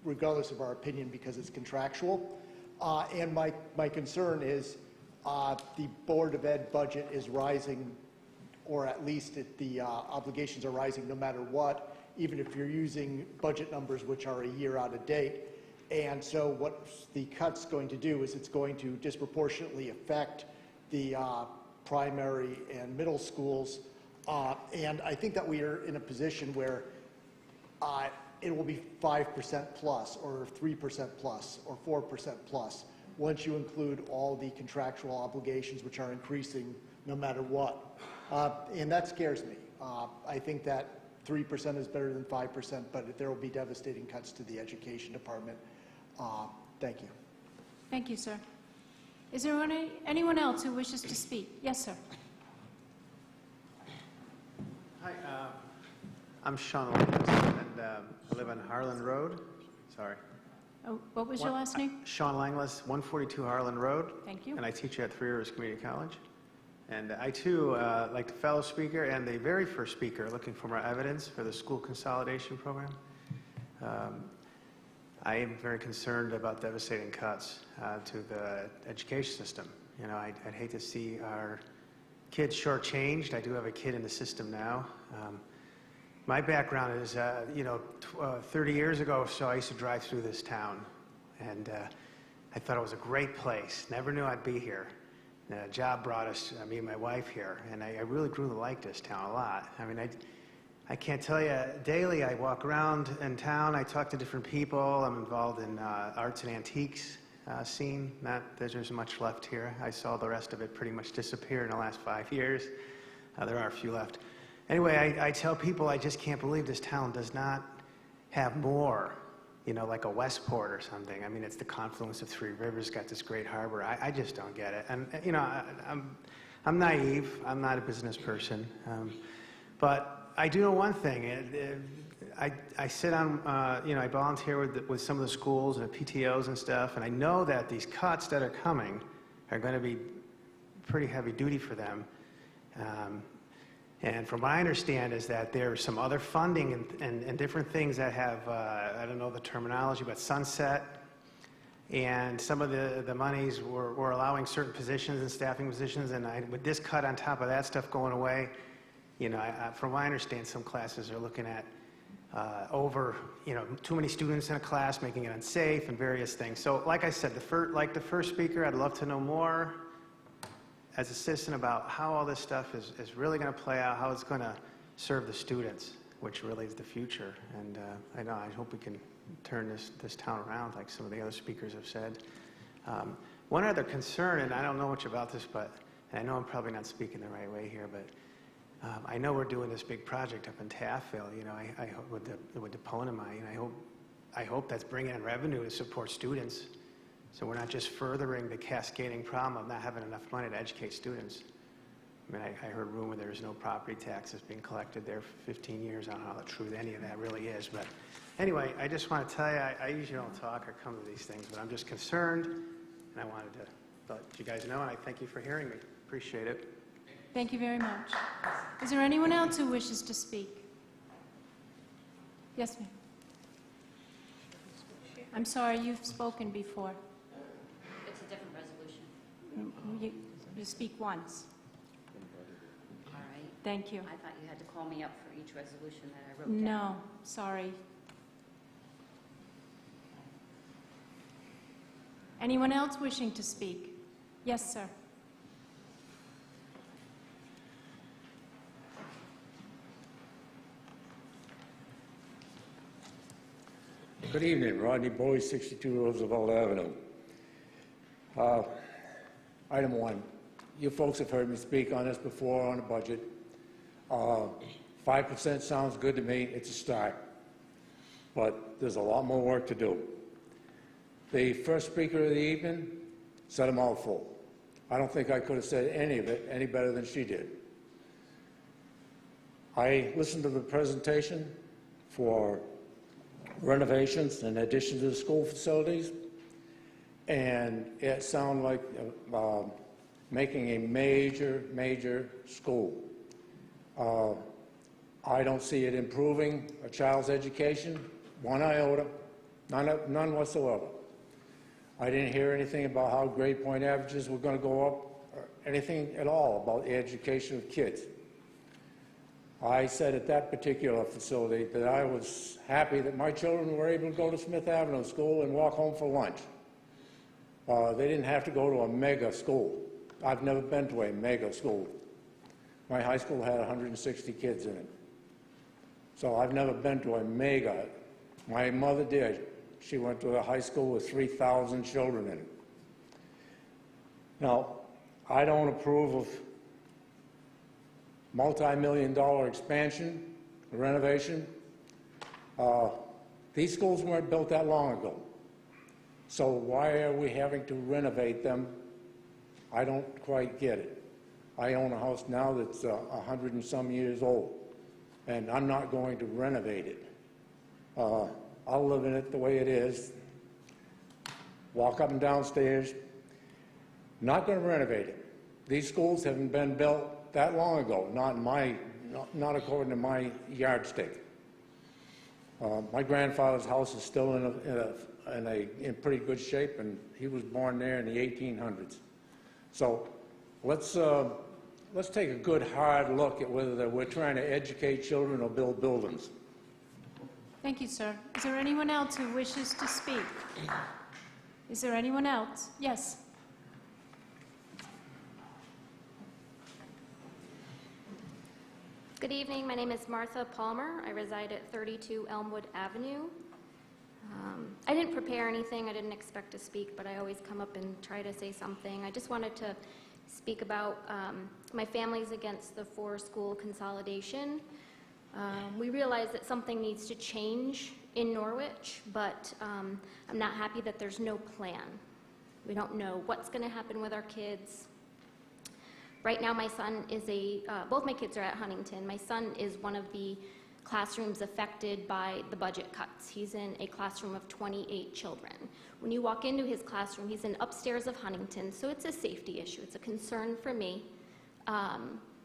regardless of our opinion because it's contractual. And my concern is the Board of Ed budget is rising, or at least the obligations are rising no matter what, even if you're using budget numbers which are a year out of date. And so what the cut's going to do is it's going to disproportionately affect the primary and middle schools. And I think that we are in a position where it will be 5% plus or 3% plus or 4% plus once you include all the contractual obligations which are increasing no matter what. And that scares me. I think that 3% is better than 5%, but there will be devastating cuts to the education department. Thank you. Thank you, sir. Is there anyone else who wishes to speak? Yes, sir. Hi, I'm Sean Langlis, and I live on Harlan Road. Sorry. Oh, what was your last name? Sean Langlis, 142 Harlan Road. Thank you. And I teach at Three Rivers Community College. And I, too, like the fellow speaker and the very first speaker, looking for more evidence for the school consolidation program. I am very concerned about devastating cuts to the education system. You know, I'd hate to see our kids shortchanged. I do have a kid in the system now. My background is, 30 years ago or so, I used to drive through this town, and I thought it was a great place. Never knew I'd be here. And a job brought us, me and my wife here, and I really grew to like this town a lot. I mean, I can't tell you, daily I walk around in town, I talk to different people, I'm involved in arts and antiques scene. Not that there's much left here. I saw the rest of it pretty much disappear in the last 5 years. There are a few left. Anyway, I tell people I just can't believe this town does not have more, like a Westport or something. I mean, it's the confluence of Three Rivers, got this great harbor. I just don't get it. And, I'm naive. I'm not a business person. But I do know one thing. I sit on, I volunteer with some of the schools and the PTOs and stuff, and I know that these cuts that are coming are going to be pretty heavy duty for them. And from what I understand is that there's some other funding and different things that have, I don't know the terminology, but sunset. And some of the monies were allowing certain positions and staffing positions. And with this cut on top of that stuff going away, from what I understand, some classes are looking at too many students in a class, making it unsafe and various things. So like I said, like the first speaker, I'd love to know more as a citizen about how all this stuff is really going to play out, how it's going to serve the students, which really is the future. And I hope we can turn this town around like some of the other speakers have said. One other concern, and I don't know much about this, but I know I'm probably not speaking the right way here, but I know we're doing this big project up in Taffville, I hope with the Ponamai, and I hope that's bringing in revenue to support students. So we're not just furthering the cascading problem of not having enough money to educate students. I mean, I heard a rumor there's no property taxes being collected there for 15 years. I don't know how true any of that really is. But anyway, I just want to tell you, I usually don't talk or come to these things, but I'm just concerned, and I wanted to let you guys know, and I thank you for hearing me. Appreciate it. Thank you very much. Is there anyone else who wishes to speak? Yes, ma'am. I'm sorry, you've spoken before. It's a different resolution. You speak once. All right. Thank you. I thought you had to call me up for each resolution that I wrote down. No, sorry. Anyone else wishing to speak? Yes, sir. Good evening, Rodney Bowie, 62 Roosevelt Avenue. Item 1, you folks have heard me speak on this before on the budget. 5% sounds good to me, it's a start, but there's a lot more work to do. The first speaker of the evening said a mouthful. I don't think I could have said any of it any better than she did. I listened to the presentation for renovations and addition to the school facilities, and it sounded like making a major school. I don't see it improving a child's education, one iota, none whatsoever. I didn't hear anything about how grade point averages were going to go up, or anything at all about the education of kids. I said at that particular facility that I was happy that my children were able to go to Smith Avenue School and walk home for lunch. They didn't have to go to a mega school. I've never been to a mega school. My high school had 160 kids in it. So I've never been to a mega. My mother did. She went to a high school with 3,000 children in it. Now, I don't approve of multi-million-dollar expansion, renovation. These schools weren't built that long ago. So why are we having to renovate them? I don't quite get it. I own a house now that's 100 and some years old, and I'm not going to renovate it. I'll live in it the way it is, walk up and down stairs. Not going to renovate it. These schools haven't been built that long ago, not according to my yardstick. My grandfather's house is still in pretty good shape, and he was born there in the 1800s. So let's take a good hard look at whether we're trying to educate children or build buildings. Thank you, sir. Is there anyone else who wishes to speak? Is there anyone else? Yes. Good evening. My name is Martha Palmer. I reside at 32 Elmwood Avenue. I didn't prepare anything. I didn't expect to speak, but I always come up and try to say something. I just wanted to speak about my family's against the 4-school consolidation. We realize that something needs to change in Norwich, but I'm not happy that there's no plan. We don't know what's going to happen with our kids. Right now, my son is both my kids are at Huntington. My son is one of the classrooms affected by the budget cuts. He's in a classroom of 28 children. When you walk into his classroom, he's in upstairs of Huntington, so it's a safety issue. It's a concern for me.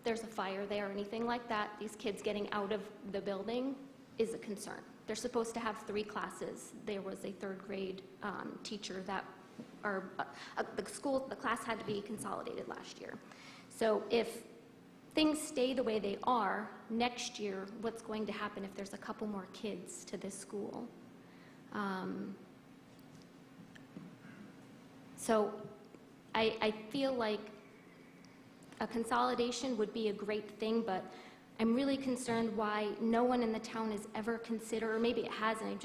There's a fire there or anything like that. These kids getting out of the building is a concern. They're supposed to have 3 classes. There was a 3rd grade teacher that, the class had to be consolidated last year. So if things stay the way they are, next year, what's going to happen if there's a couple more kids to this school? So I feel like a consolidation would be a great thing, but I'm really concerned why no one in the town has ever considered, or maybe it has and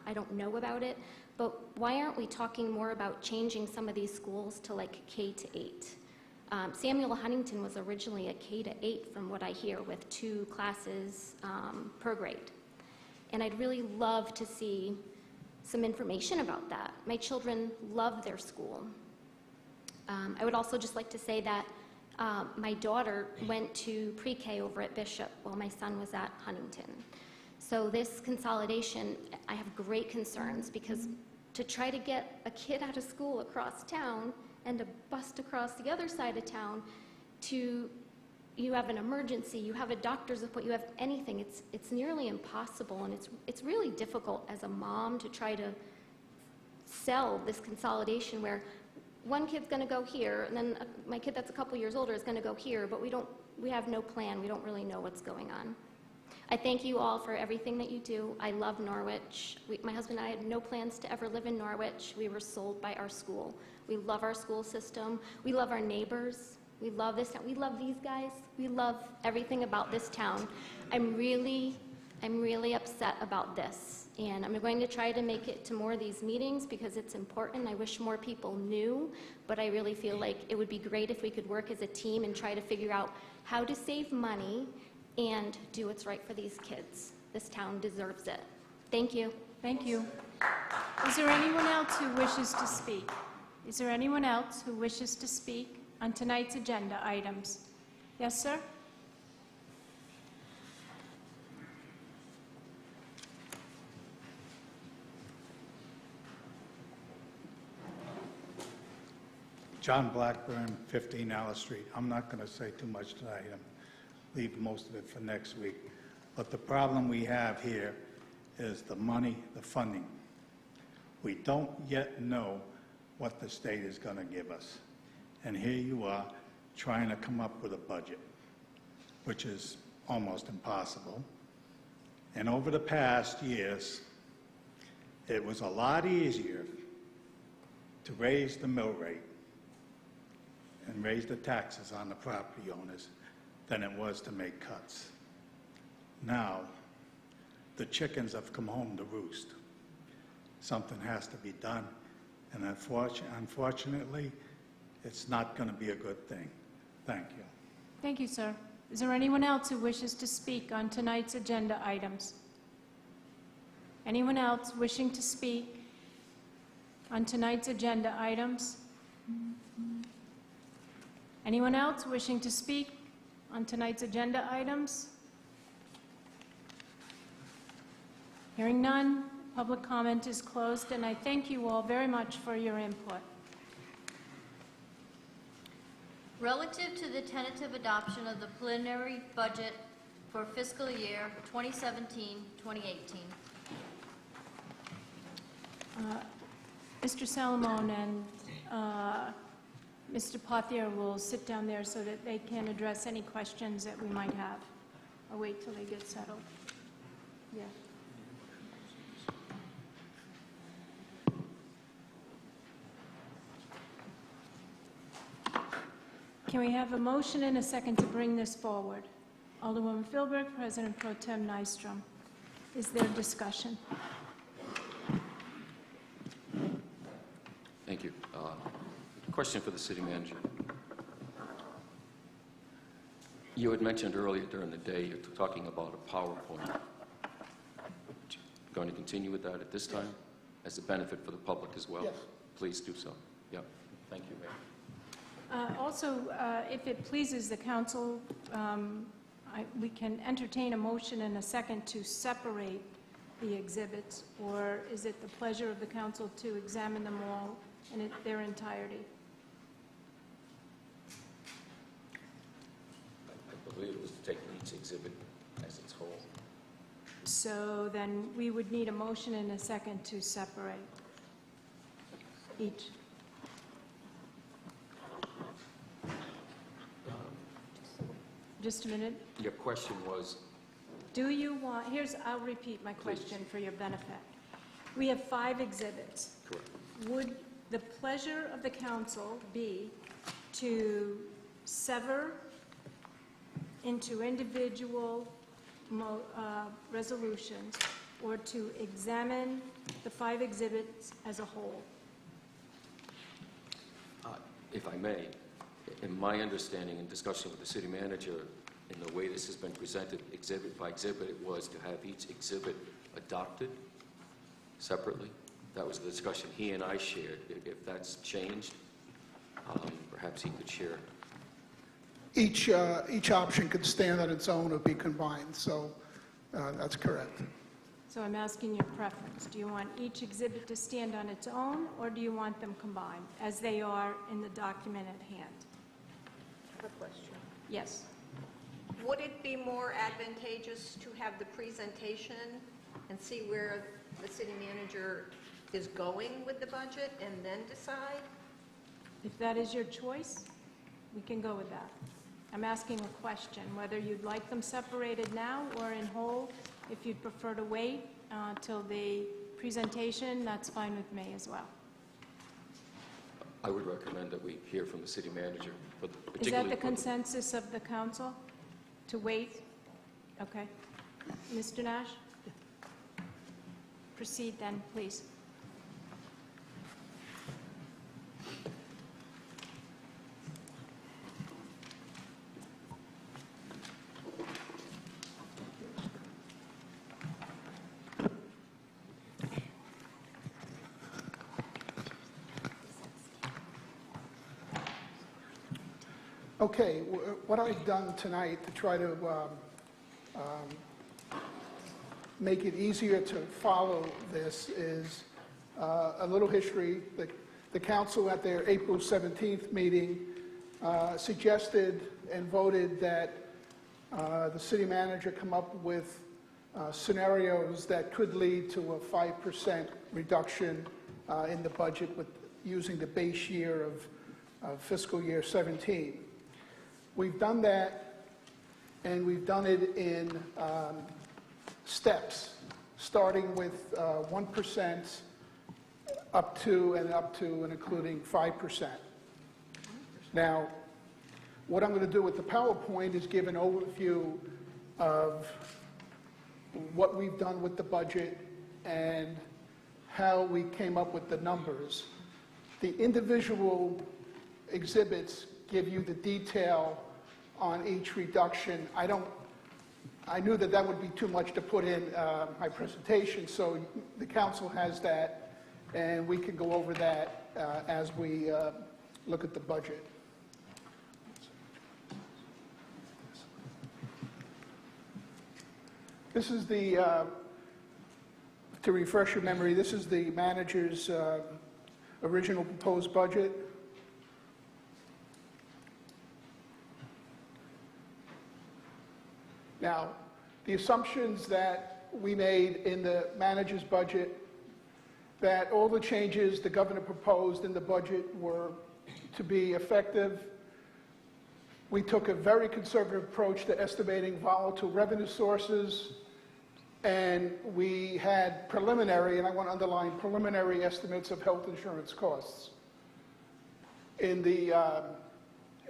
I don't know about it, but why aren't we talking more about changing some of these schools to like K-8? Samuel Huntington was originally a K-8 from what I hear, with 2 classes per grade. And I'd really love to see some information about that. My children love their school. I would also just like to say that my daughter went to pre-K over at Bishop while my son was at Huntington. So this consolidation, I have great concerns, because to try to get a kid out of school across town and a bus across the other side of town you have an emergency, you have a doctor's appointment, you have anything, it's nearly impossible, and it's really difficult as a mom to try to sell this consolidation where one kid's going to go here, and then my kid that's a couple years older is going to go here, but we have no plan. We don't really know what's going on. I thank you all for everything that you do. I love Norwich. My husband and I had no plans to ever live in Norwich. We were sold by our school. We love our school system. We love our neighbors. We love this town. We love these guys. We love everything about this town. I'm really upset about this, and I'm going to try to make it to more of these meetings because it's important. I wish more people knew, but I really feel like it would be great if we could work as a team and try to figure out how to save money and do what's right for these kids. This town deserves it. Thank you. Thank you. Is there anyone else who wishes to speak? Is there anyone else who wishes to speak? on tonight's agenda items. Yes, sir? John Blackburn, 15 Alice Street. I'm not going to say too much tonight. Leave most of it for next week. But the problem we have here is the money, the funding. We don't yet know what the state is going to give us. And here you are trying to come up with a budget, which is almost impossible. And over the past years, it was a lot easier to raise the mill rate and raise the taxes on the property owners than it was to make cuts. Now, the chickens have come home to roost. Something has to be done, and unfortunately, it's not going to be a good thing. Thank you. Thank you, sir. Is there anyone else who wishes to speak on tonight's agenda items? Anyone else wishing to speak on tonight's agenda items? Anyone else wishing to speak on tonight's agenda items? Hearing none, public comment is closed, and I thank you all very much for your input. Relative to the tentative adoption of the preliminary budget for fiscal year 2017-2018. Mr. Salamone and Mr. Pothier will sit down there so that they can address any questions that we might have. I'll wait till they get settled. Yeah. Can we have a motion and a second to bring this forward? Alderwoman Philbrick, President Pro Tem Nystrom. Is there discussion? Thank you. Question for the city manager. You had mentioned earlier during the day, you're talking about a PowerPoint. Going to continue with that at this time as a benefit for the public as well? Yes. Please do so. Yeah. Thank you, Mayor. Also, if it pleases the council, we can entertain a motion and a second to separate the exhibits, or is it the pleasure of the council to examine them all in their entirety? I believe it was to take each exhibit as its whole. So then we would need a motion and a second to separate each. Just a minute. Your question was? Do you want, I'll repeat my question for your benefit. We have 5 exhibits. Correct. Would the pleasure of the council be to sever into individual resolutions, or to examine the 5 exhibits as a whole? If I may, in my understanding and discussion with the city manager, in the way this has been presented exhibit by exhibit, it was to have each exhibit adopted separately. That was the discussion he and I shared. If that's changed, perhaps he could share. Each option could stand on its own or be combined, so that's correct. So I'm asking your preference. Do you want each exhibit to stand on its own, or do you want them combined, as they are in the document at hand? I have a question. Yes. Would it be more advantageous to have the presentation and see where the city manager is going with the budget and then decide? If that is your choice, we can go with that. I'm asking a question, whether you'd like them separated now or in whole. If you'd prefer to wait till the presentation, that's fine with me as well. I would recommend that we hear from the city manager. But Is that particularly the consensus of the council, to wait? Okay. Mr. Nash? Proceed then, please. Okay, what I've done tonight to try to make it easier to follow this is a little history. The council at their April 17th meeting suggested and voted that the city manager come up with scenarios that could lead to a 5% reduction in the budget with using the base year of fiscal year 17. We've done that, and we've done it in steps, starting with 1% up to and including 5%. Now, what I'm going to do with the PowerPoint is give an overview of what we've done with the budget and how we came up with the numbers. The individual exhibits give you the detail on each reduction. I knew that that would be too much to put in my presentation, so the council has that, and we can go over that as we look at the budget. This is the, to refresh your memory, this is the manager's original proposed budget. Now, the assumptions that we made in the manager's budget, that all the changes the governor proposed in the budget were to be effective. We took a very conservative approach to estimating volatile revenue sources, and we had preliminary, and I want to underline preliminary estimates of health insurance costs. In the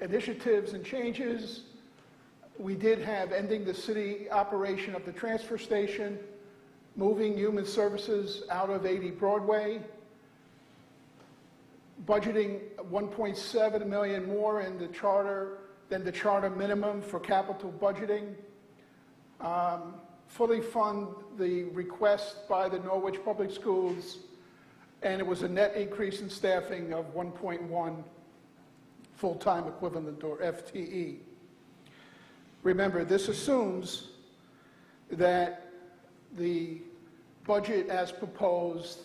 initiatives and changes, we did have ending the city operation of the transfer station, moving human services out of 80 Broadway, budgeting 1.7 million more in the charter than the charter minimum for capital budgeting, fully fund the request by the Norwich Public Schools, and it was a net increase in staffing of 1.1 full-time equivalent, or FTE. Remember, this assumes that the budget as proposed,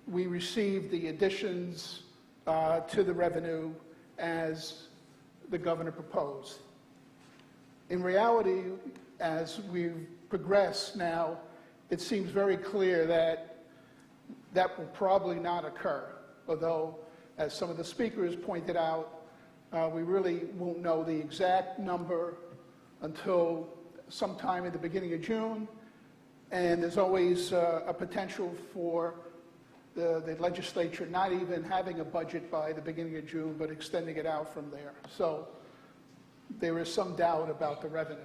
we receive the additions to the revenue as the governor proposed. In reality, as we progress now, it seems very clear that that will probably not occur, although, as some of the speakers pointed out, we really won't know the exact number until sometime in the beginning of June, and there's always a potential for the legislature not even having a budget by the beginning of June, but extending it out from there. So there is some doubt about the revenue.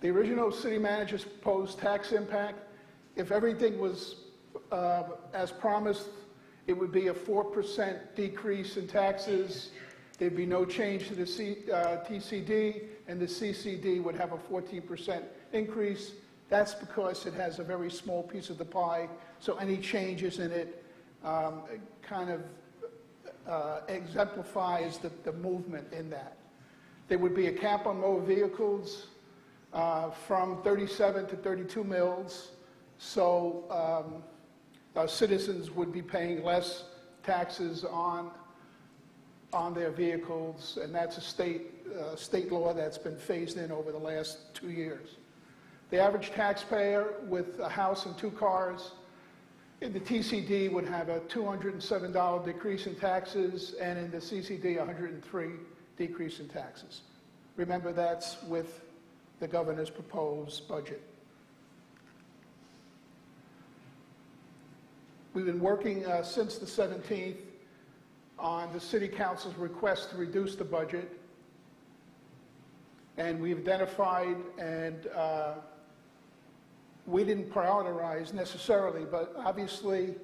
The original city manager's proposed tax impact, if everything was as promised, it would be a 4% decrease in taxes. There'd be no change to the TCD, and the CCD would have a 14% increase. That's because it has a very small piece of the pie, so any changes in it kind of exemplifies the movement in that. There would be a cap on motor vehicles from 37 to 32 mils, so citizens would be paying less taxes on their vehicles, and that's a state law that's been phased in over the last 2 years. The average taxpayer with a house and 2 cars in the TCD would have a $207 decrease in taxes, and in the CCD, $103 decrease in taxes. Remember, that's with the governor's proposed budget. We've been working since the 17th on the City Council's request to reduce the budget, and we've identified, and we didn't prioritize necessarily, but obviously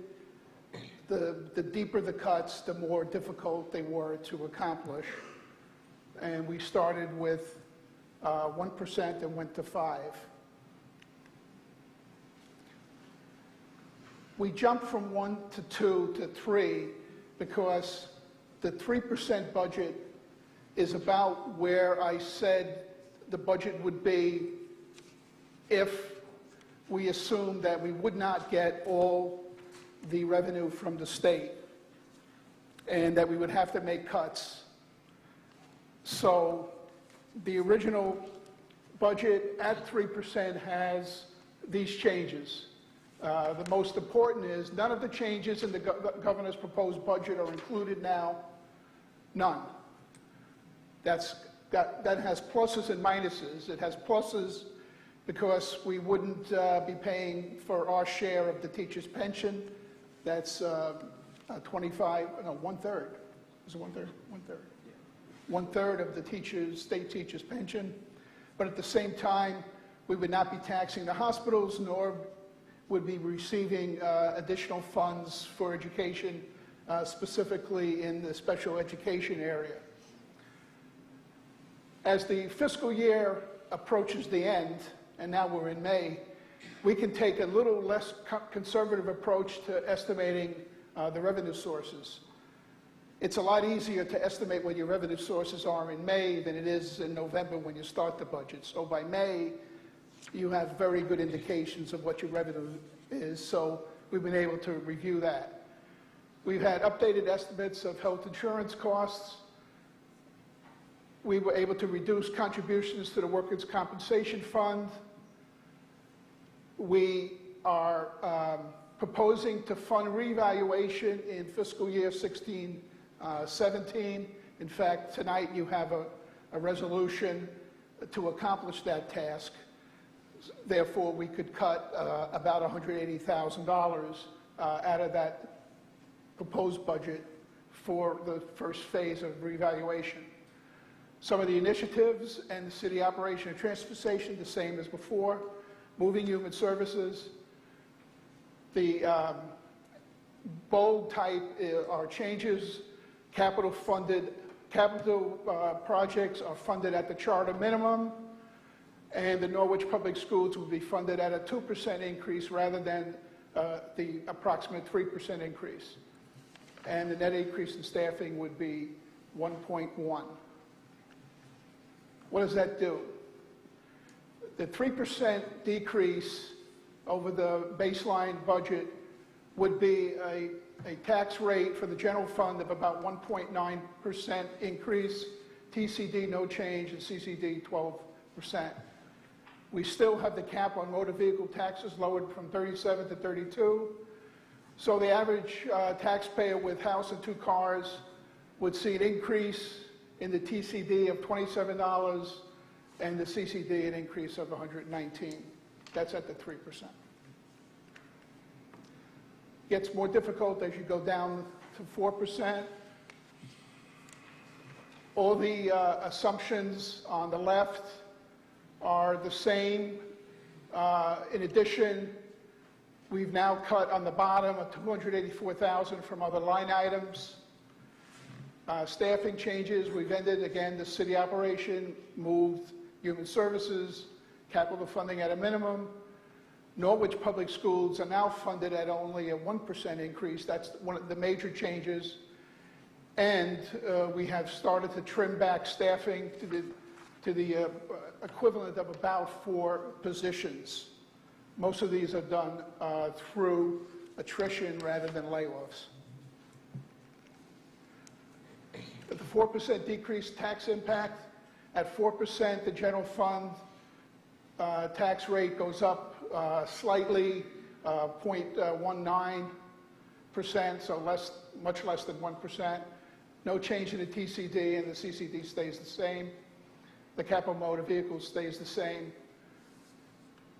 the deeper the cuts, the more difficult they were to accomplish. And we started with 1% and went to 5%. We jumped from 1 to 2 to 3 because The 3% budget is about where I said the budget would be if we assumed that we would not get all the revenue from the state and that we would have to make cuts. So the original budget at 3% has these changes. The most important is none of the changes in the governor's proposed budget are included now. None. That has pluses and minuses. It has pluses because we wouldn't be paying for our share of the teacher's pension. That's 1/3. Is it 1/3? 1/3. Yeah. 1/3 of the state teacher's pension. But at the same time, we would not be taxing the hospitals, nor would be receiving additional funds for education, specifically in the special education area. As the fiscal year approaches the end, and now we're in May, we can take a little less conservative approach to estimating the revenue sources. It's a lot easier to estimate what your revenue sources are in May than it is in November when you start the budget. So by May, you have very good indications of what your revenue is, so we've been able to review that. We've had updated estimates of health insurance costs. We were able to reduce contributions to the Workers' Compensation Fund. We are proposing to fund revaluation in fiscal year 16-17. In fact, tonight you have a resolution to accomplish that task. Therefore, we could cut about $180,000 out of that proposed budget for the first phase of revaluation. Some of the initiatives and the city operation and transportation, the same as before. Moving human services. The bold type are changes. Capital projects are funded at the charter minimum, and the Norwich Public Schools will be funded at a 2% increase rather than the approximate 3% increase. And the net increase in staffing would be 1.1. What does that do? The 3% decrease over the baseline budget would be a tax rate for the general fund of about 1.9% increase, TCD no change, and CCD 12%. We still have the cap on motor vehicle taxes lowered from 37 to 32. So the average taxpayer with house and 2 cars would see an increase in the TCD of $27 and the CCD an increase of $119. That's at the 3%. Gets more difficult as you go down to 4%. All the assumptions on the left are the same. In addition, we've now cut on the bottom of $284,000 from other line items. Staffing changes, we've ended again the city operation, moved human services, capital funding at a minimum. Norwich Public Schools are now funded at only a 1% increase. That's one of the major changes. And we have started to trim back staffing to the equivalent of about 4 positions. Most of these are done through attrition rather than layoffs. The 4% decrease tax impact, at 4%, the general fund tax rate goes up slightly, 0.19%, so much less than 1%. No change in the TCD, and the CCD stays the same. The capital motor vehicle stays the same.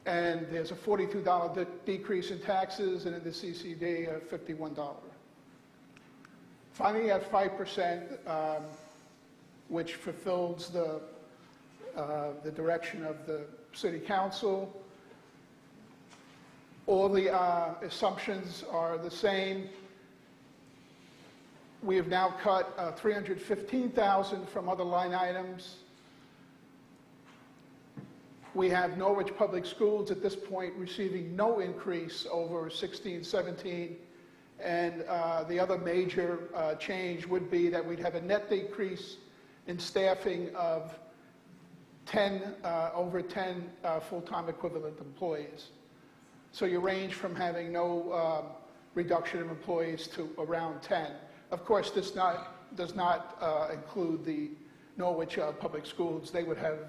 And there's a $42 decrease in taxes, and in the CCD, a $51. Finally, at 5%, which fulfills the direction of the City Council. All the assumptions are the same. We have now cut $315,000 from other line items. We have Norwich Public Schools at this point receiving no increase over 16-17, And the other major change would be that we'd have a net decrease in staffing of over 10 full-time equivalent employees. So you range from having no reduction of employees to around 10. Of course, this does not include the Norwich Public Schools. They would have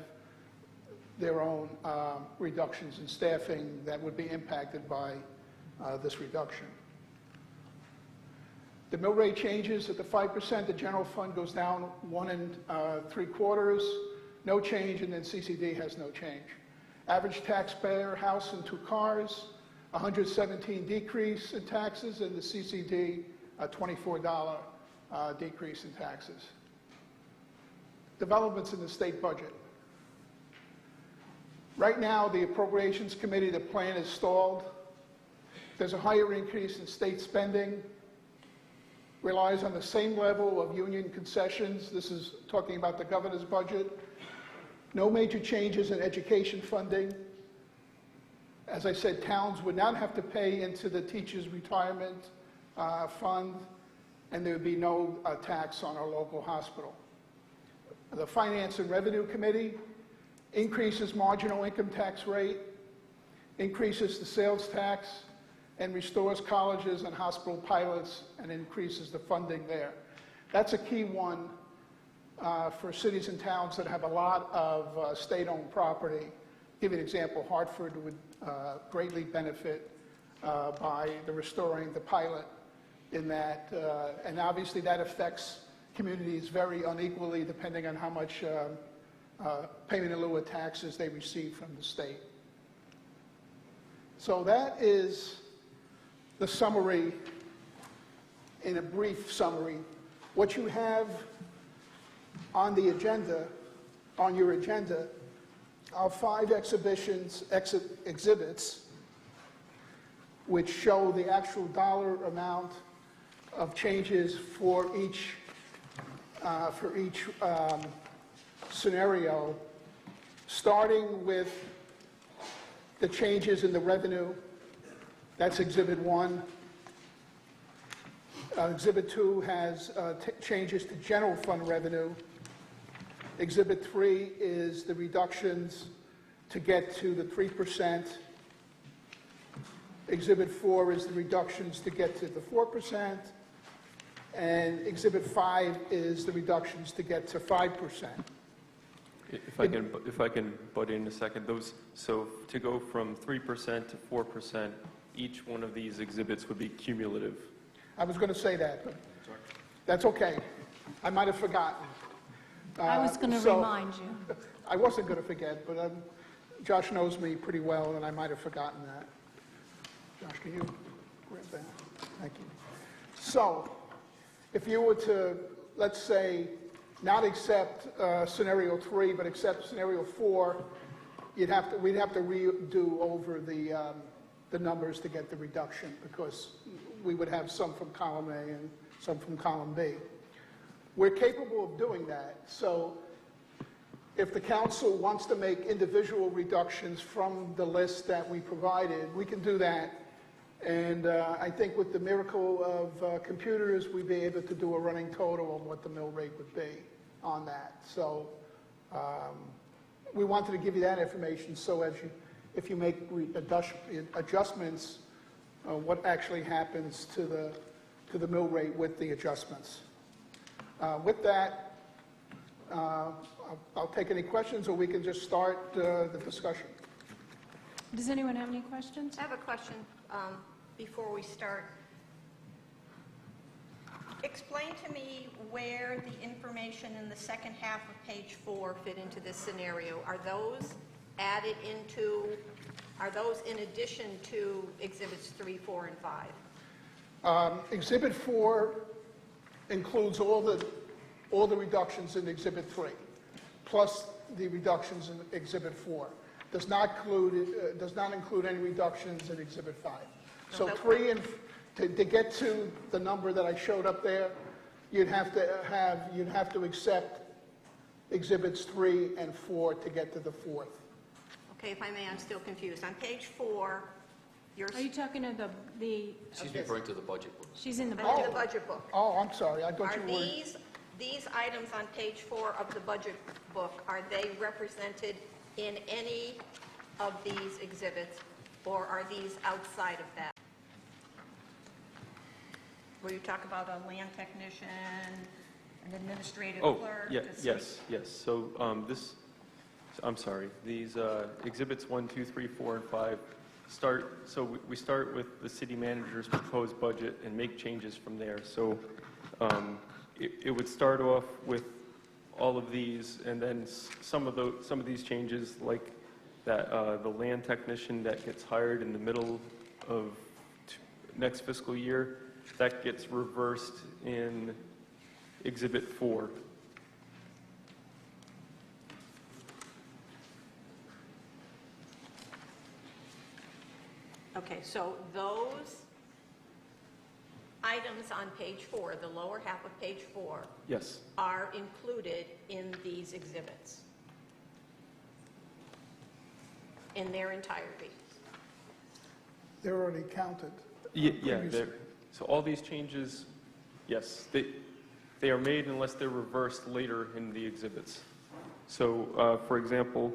their own reductions in staffing that would be impacted by this reduction. The mill rate changes at the 5%. The general fund goes down 1 3/4. No change, and then CCD has no change. Average taxpayer, house and 2 cars, 117 decrease in taxes, and the CCD, a $24 decrease in taxes. Developments in the state budget. Right now, the Appropriations Committee, the plan is stalled. There's a higher increase in state spending, relies on the same level of union concessions. This is talking about the governor's budget. No major changes in education funding. As I said, towns would not have to pay into the teachers' retirement fund, and there would be no tax on our local hospital. The Finance and Revenue Committee increases marginal income tax rate, increases the sales tax, and restores colleges and hospital pilots and increases the funding there. That's a key one for cities and towns that have a lot of state-owned property. I'll give you an example. Hartford would greatly benefit by the restoring the pilot in that, and obviously that affects communities very unequally depending on how much payment in lieu of taxes they receive from the state. So that is the summary, in a brief summary. What you have on the agenda, on your agenda, are 5 exhibits which show the actual dollar amount of changes for each scenario, starting with the changes in the revenue. That's Exhibit 1. Exhibit 2 has changes to general fund revenue. Exhibit 3 is the reductions to get to the 3%. Exhibit 4 is the reductions to get to the 4%. And Exhibit 5 is the reductions to get to 5%. If I can butt in a second, so to go from 3% to 4%, each one of these exhibits would be cumulative. I was going to say that, but that's okay. I might have forgotten. I was going to remind you. I wasn't going to forget, but Josh knows me pretty well, and I might have forgotten that. Josh, can you grab that? Thank you. So, if you were to, let's say, not accept scenario 3, but accept scenario 4, we'd have to redo over the numbers to get the reduction, because we would have some from column A and some from column B. We're capable of doing that. So if the council wants to make individual reductions from the list that we provided, we can do that. And I think with the miracle of computers, we'd be able to do a running total on what the mill rate would be on that. So we wanted to give you that information, so if you make adjustments, what actually happens to the mill rate with the adjustments. With that, I'll take any questions, or we can just start the discussion. Does anyone have any questions? I have a question before we start. Explain to me where the information in the second half of page 4 fit into this scenario. Are those added into, are those in addition to exhibits 3, 4, and 5? Exhibit 4 includes all the reductions in Exhibit 3, plus the reductions in Exhibit 4. Does not include any reductions in Exhibit 5. So 3 and to get to the number that I showed up there, you'd have to accept Exhibits 3 and 4 to get to the 4th. Okay, if I may, I'm still confused. On page 4, Yours? Are you talking to the, She's referring to the budget book. she's in the I'm in budget. the budget book. Oh, I'm sorry, I thought Are you were... these items on page 4 of the budget book, are they represented in any of these exhibits, or are these outside of that? Where you talk about a land technician, an administrative Oh, clerk? yeah, a sweep- yes. So I'm sorry, these exhibits 1, 2, 3, 4, and 5 we start with the city manager's proposed budget and make changes from there. So it would start off with all of these, and then some of these changes, like that the land technician that gets hired in the middle of next fiscal year, that gets reversed in Exhibit 4. Okay, so those items on page 4, the lower half of page 4, Yes. are included in these exhibits in their entirety. They're already counted. Yeah, previously. so all these changes, yes, they are made unless they're reversed later in the exhibits. So, for example,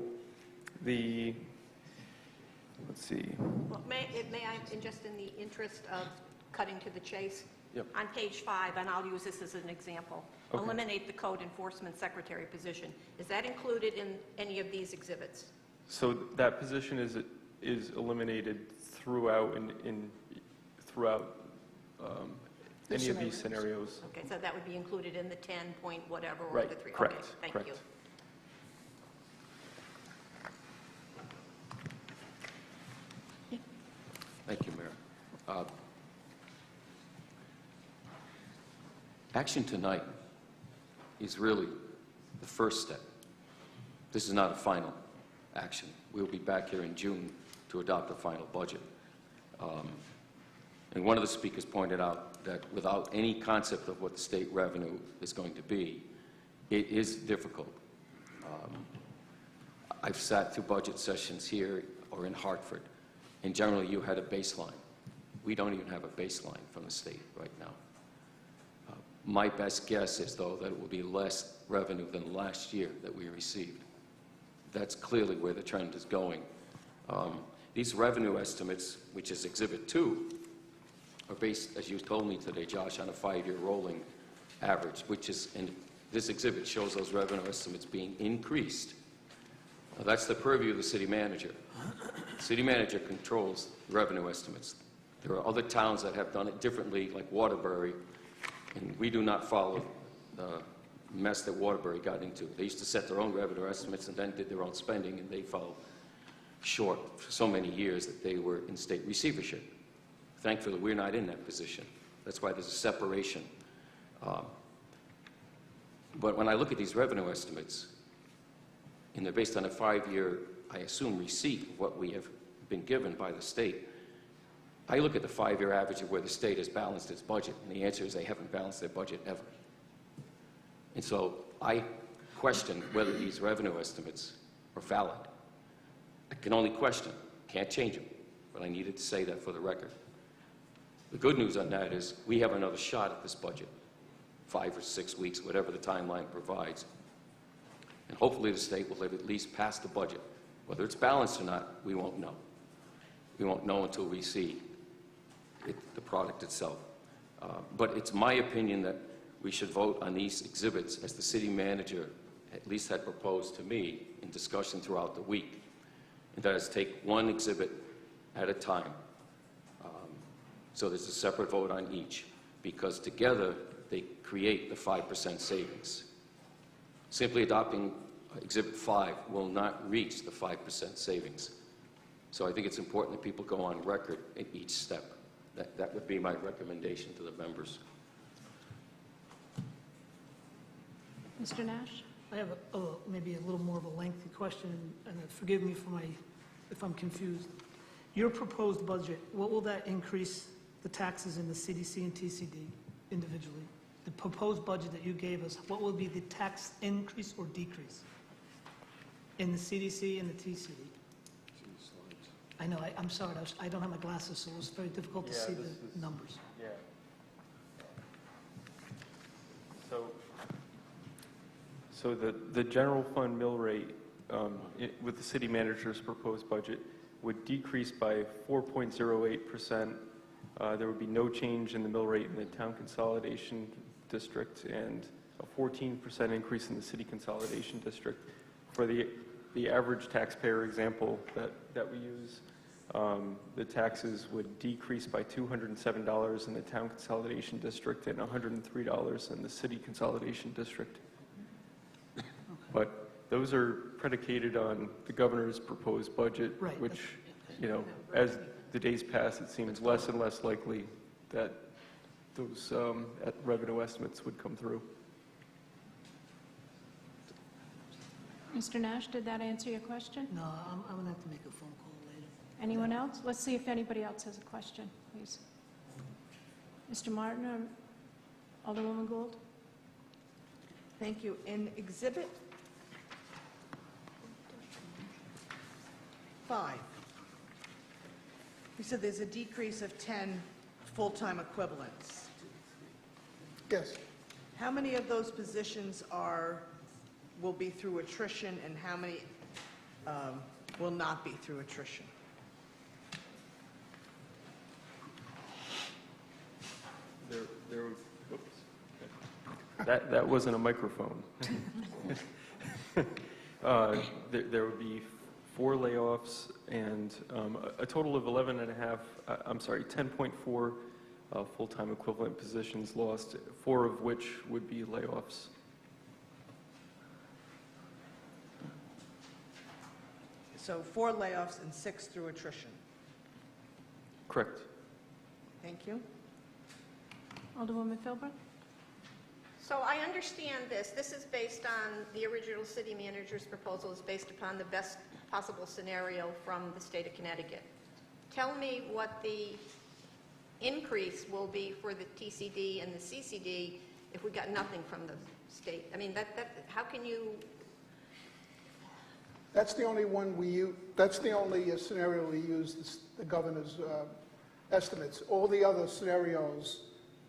let's see, Well, may I, just in the interest of cutting to the chase? Yep. On page 5, and I'll use this as an example, Okay. eliminate the code enforcement secretary position. Is that included in any of these exhibits? so that position is eliminated throughout throughout any of these scenarios. Okay, so that would be included in the 10 point whatever or Right, the 3. correct, Okay, thank correct. you. Thank you, Mayor. Action tonight is really the first step. This is not a final action. We'll be back here in June to adopt a final budget. And one of the speakers pointed out that without any concept of what the state revenue is going to be, it is difficult. I've sat through budget sessions here or in Hartford, and generally you had a baseline. We don't even have a baseline from the state right now. My best guess is, though, that it will be less revenue than last year that we received. That's clearly where the trend is going. These revenue estimates, which is Exhibit 2, are based, as you told me today, Josh, on a 5-year rolling average, which is, and this exhibit shows those revenue estimates being increased. Now, that's the purview of the city manager. The city manager controls revenue estimates. There are other towns that have done it differently, like Waterbury, and we do not follow the mess that Waterbury got into. They used to set their own revenue estimates and then did their own spending, and they fell short for so many years that they were in state receivership. Thankfully, we're not in that position. That's why there's a separation. But when I look at these revenue estimates, and they're based on a 5-year, I assume, receipt of what we have been given by the state, I look at the 5-year average of where the state has balanced its budget, and the answer is they haven't balanced their budget ever. And so I question whether these revenue estimates are valid. I can only question, can't change them, but I needed to say that for the record. The good news on that is we have another shot at this budget, 5 or 6 weeks, whatever the timeline provides. And hopefully the state will have at least passed the budget. Whether it's balanced or not, we won't know. We won't know until we see the product itself. But it's my opinion that we should vote on these exhibits as the city manager at least had proposed to me in discussion throughout the week. And that is take one exhibit at a time. So there's a separate vote on each, because together they create the 5% savings. Simply adopting Exhibit 5 will not reach the 5% savings. So I think it's important that people go on record at each step. That would be my recommendation to the members. Mr. Nash? I have maybe a little more of a lengthy question, and forgive me for if I'm confused. Your proposed budget, what will that increase the taxes in the CDC and TCD individually? The proposed budget that you gave us, what will be the tax increase or decrease in the CDC and the TCD? I know, I'm sorry, I don't have my glasses, so it was very difficult to Yeah, see this the is- numbers. Yeah. So the general fund mill rate with the city manager's proposed budget would decrease by 4.08%. There would be no change in the mill rate in the town consolidation district and a 14% increase in the city consolidation district. For the average taxpayer example that we use, the taxes would decrease by $207 in the town consolidation district and $103 in the city consolidation district. But those are predicated on the governor's proposed budget, Right. which, you know, as the days pass, it seems less and less likely that those revenue estimates would come through. Mr. Nash, did that answer your question? No, I'm going to have to make a phone call later. Anyone else? Let's see if anybody else has a question, please. Mr. Martin or Alderwoman Gould? Thank you. In Exhibit 5, you said there's a decrease of 10 full-time equivalents. Yes. How many of those positions will be through attrition, and how many will not be through attrition? That wasn't a microphone. There would be 4 layoffs and a total of 10.4 full-time equivalent positions lost, 4 of which would be layoffs. So 4 layoffs and 6 through attrition. Correct. Thank you. Alderwoman Philbrook? So I understand this. This is based on, the original city manager's proposal is based upon the best possible scenario from the state of Connecticut. Tell me what the increase will be for the TCD and the CCD if we got nothing from the state. I mean, how can you... That's the only one we use, that's the only scenario we use, the governor's estimates. All the other scenarios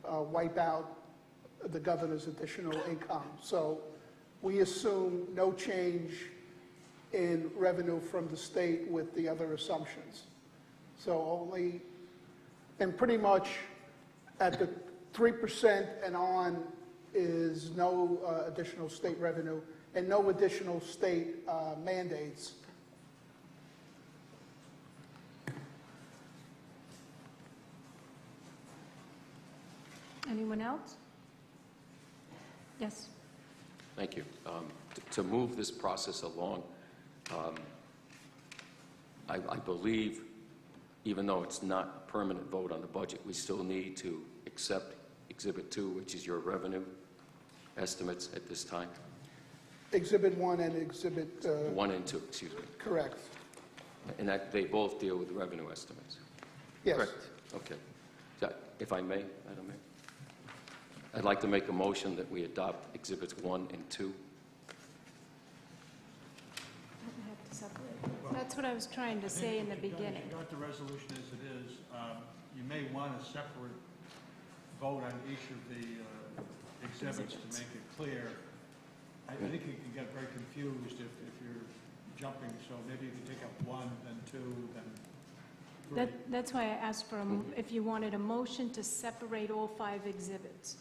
wipe out the governor's additional income. So we assume no change in revenue from the state with the other assumptions. So only, and pretty much at the 3% and on is no additional state revenue and no additional state mandates. Anyone else? Yes. Thank you. To move this process along, I believe, even though it's not a permanent vote on the budget, we still need to accept Exhibit 2, which is your revenue estimates at this time. Exhibit 1 and Exhibit... 1 and 2, excuse me. Correct. And that they both deal with revenue estimates. Yes. Correct. Okay. If I may, Madam Mayor, I'd like to make a motion that we adopt Exhibits 1 and 2. That's what I was trying to say in the beginning. If you got the resolution as it is, you may want a separate vote on each of the exhibits to make it clear. I think you can get very confused if you're jumping, so maybe you can take up 1, then 2, then 3. That's why I asked for, if you wanted a motion to separate all 5 exhibits.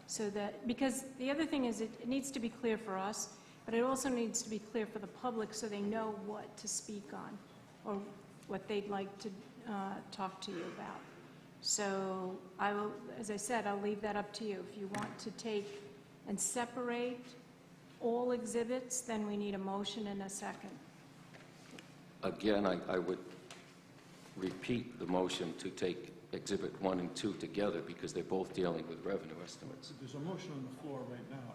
So that, because the other thing is it needs to be clear for us, but it also needs to be clear for the public so they know what to speak on or what they'd like to talk to you about. So I will, as I said, I'll leave that up to you. If you want to take and separate all exhibits, then we need a motion and a second. Again, I would repeat the motion to take Exhibit 1 and 2 together because they're both dealing with revenue estimates. There's a motion on the floor right now,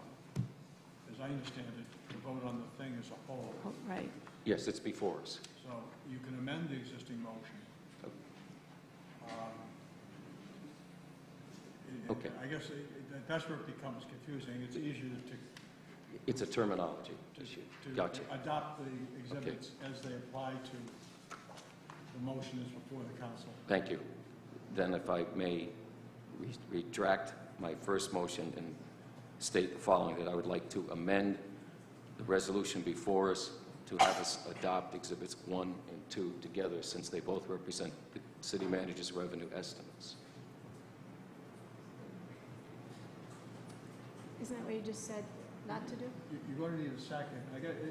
as I understand it, to vote on the thing as a whole. Right. Yes, it's before us. So you can amend the existing motion. Okay. I guess that's where it becomes confusing. It's easier to... It's a terminology issue. Gotcha. Adopt the exhibits as they apply to the motion is before the council. Thank you. Then if I may retract my first motion and state the following, that I would like to amend the resolution before us to have us adopt Exhibits 1 and 2 together, since they both represent the city manager's revenue estimates. Isn't that what you just said not to do? You're going to need a second.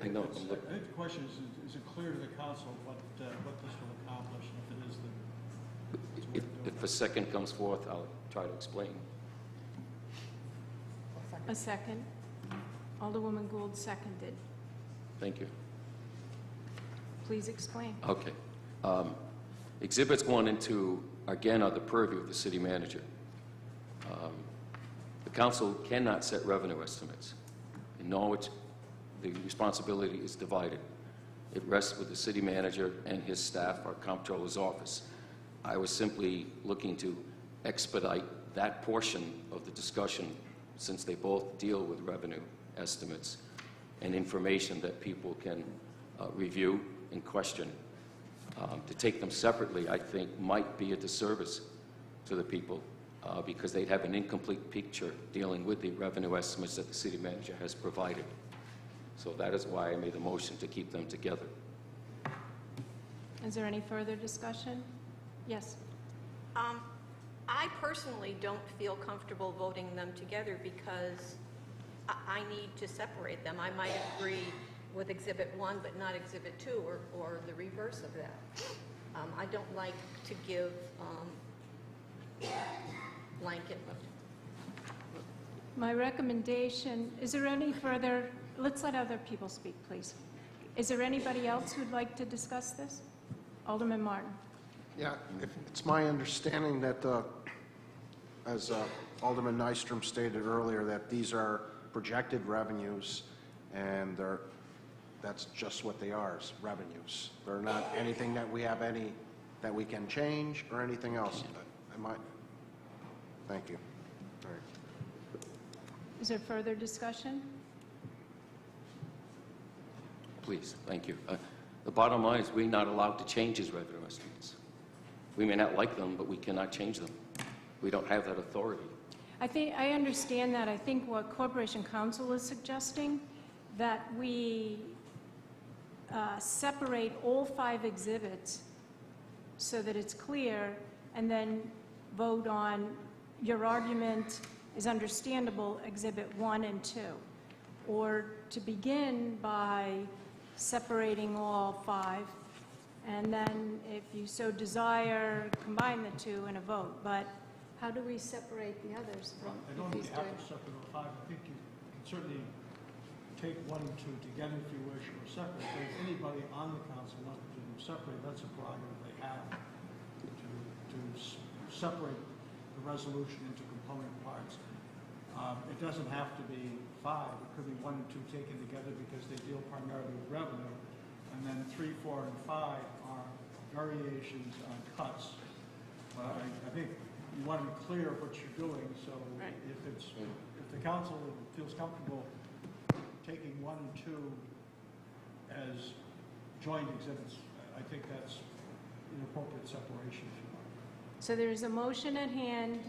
I know. I think the question is it clear to the council what this will accomplish, and if it is the... If a second comes forth, I'll try to explain. A second. Alderwoman Gould seconded. Thank you. Please explain. Okay. Exhibits 1 and 2, again, are the purview of the city manager. The council cannot set revenue estimates. In Norwich, the responsibility is divided. It rests with the city manager and his staff, our comptroller's office. I was simply looking to expedite that portion of the discussion, since they both deal with revenue estimates and information that people can review and question. To take them separately, I think, might be a disservice to the people because they'd have an incomplete picture dealing with the revenue estimates that the city manager has provided. So that is why I made the motion to keep them together. Is there any further discussion? Yes. I personally don't feel comfortable voting them together because I need to separate them. I might agree with Exhibit 1 but not Exhibit 2, or the reverse of that. I don't like to give blanket. My recommendation, is there any further, let's let other people speak, please. Is there anybody else who'd like to discuss this? Alderman Martin. Yeah, it's my understanding that, as Alderman Nystrom stated earlier, that these are projected revenues, and that's just what they are, is revenues. They're not anything that we have that we can change or anything else. Thank you. All right. Is there further discussion? Please, thank you. The bottom line is we're not allowed to change his revenue estimates. We may not like them, but we cannot change them. We don't have that authority. I understand that. I think what Corporation Counsel is suggesting, that we separate all 5 exhibits so that it's clear, and then vote on your argument is understandable, Exhibit 1 and 2. Or to begin by separating all 5, and then if you so desire, combine the 2 in a vote. But how do we separate the others from I don't think these you have to separate all 5. I think you can certainly take 1 and 2 together if you wish, or separate. But if anybody on the council wants to do them separate, that's a prerogative they have to separate the resolution into component parts. It doesn't have to be 5. It could be 1 and 2 taken together because they deal primarily with revenue. And then 3, 4, and 5 are variations on cuts. I think you want to be clear of what you're doing, so if the council feels comfortable taking 1 and 2 as joint exhibits, I think that's an appropriate separation, if you want. So there's a motion at hand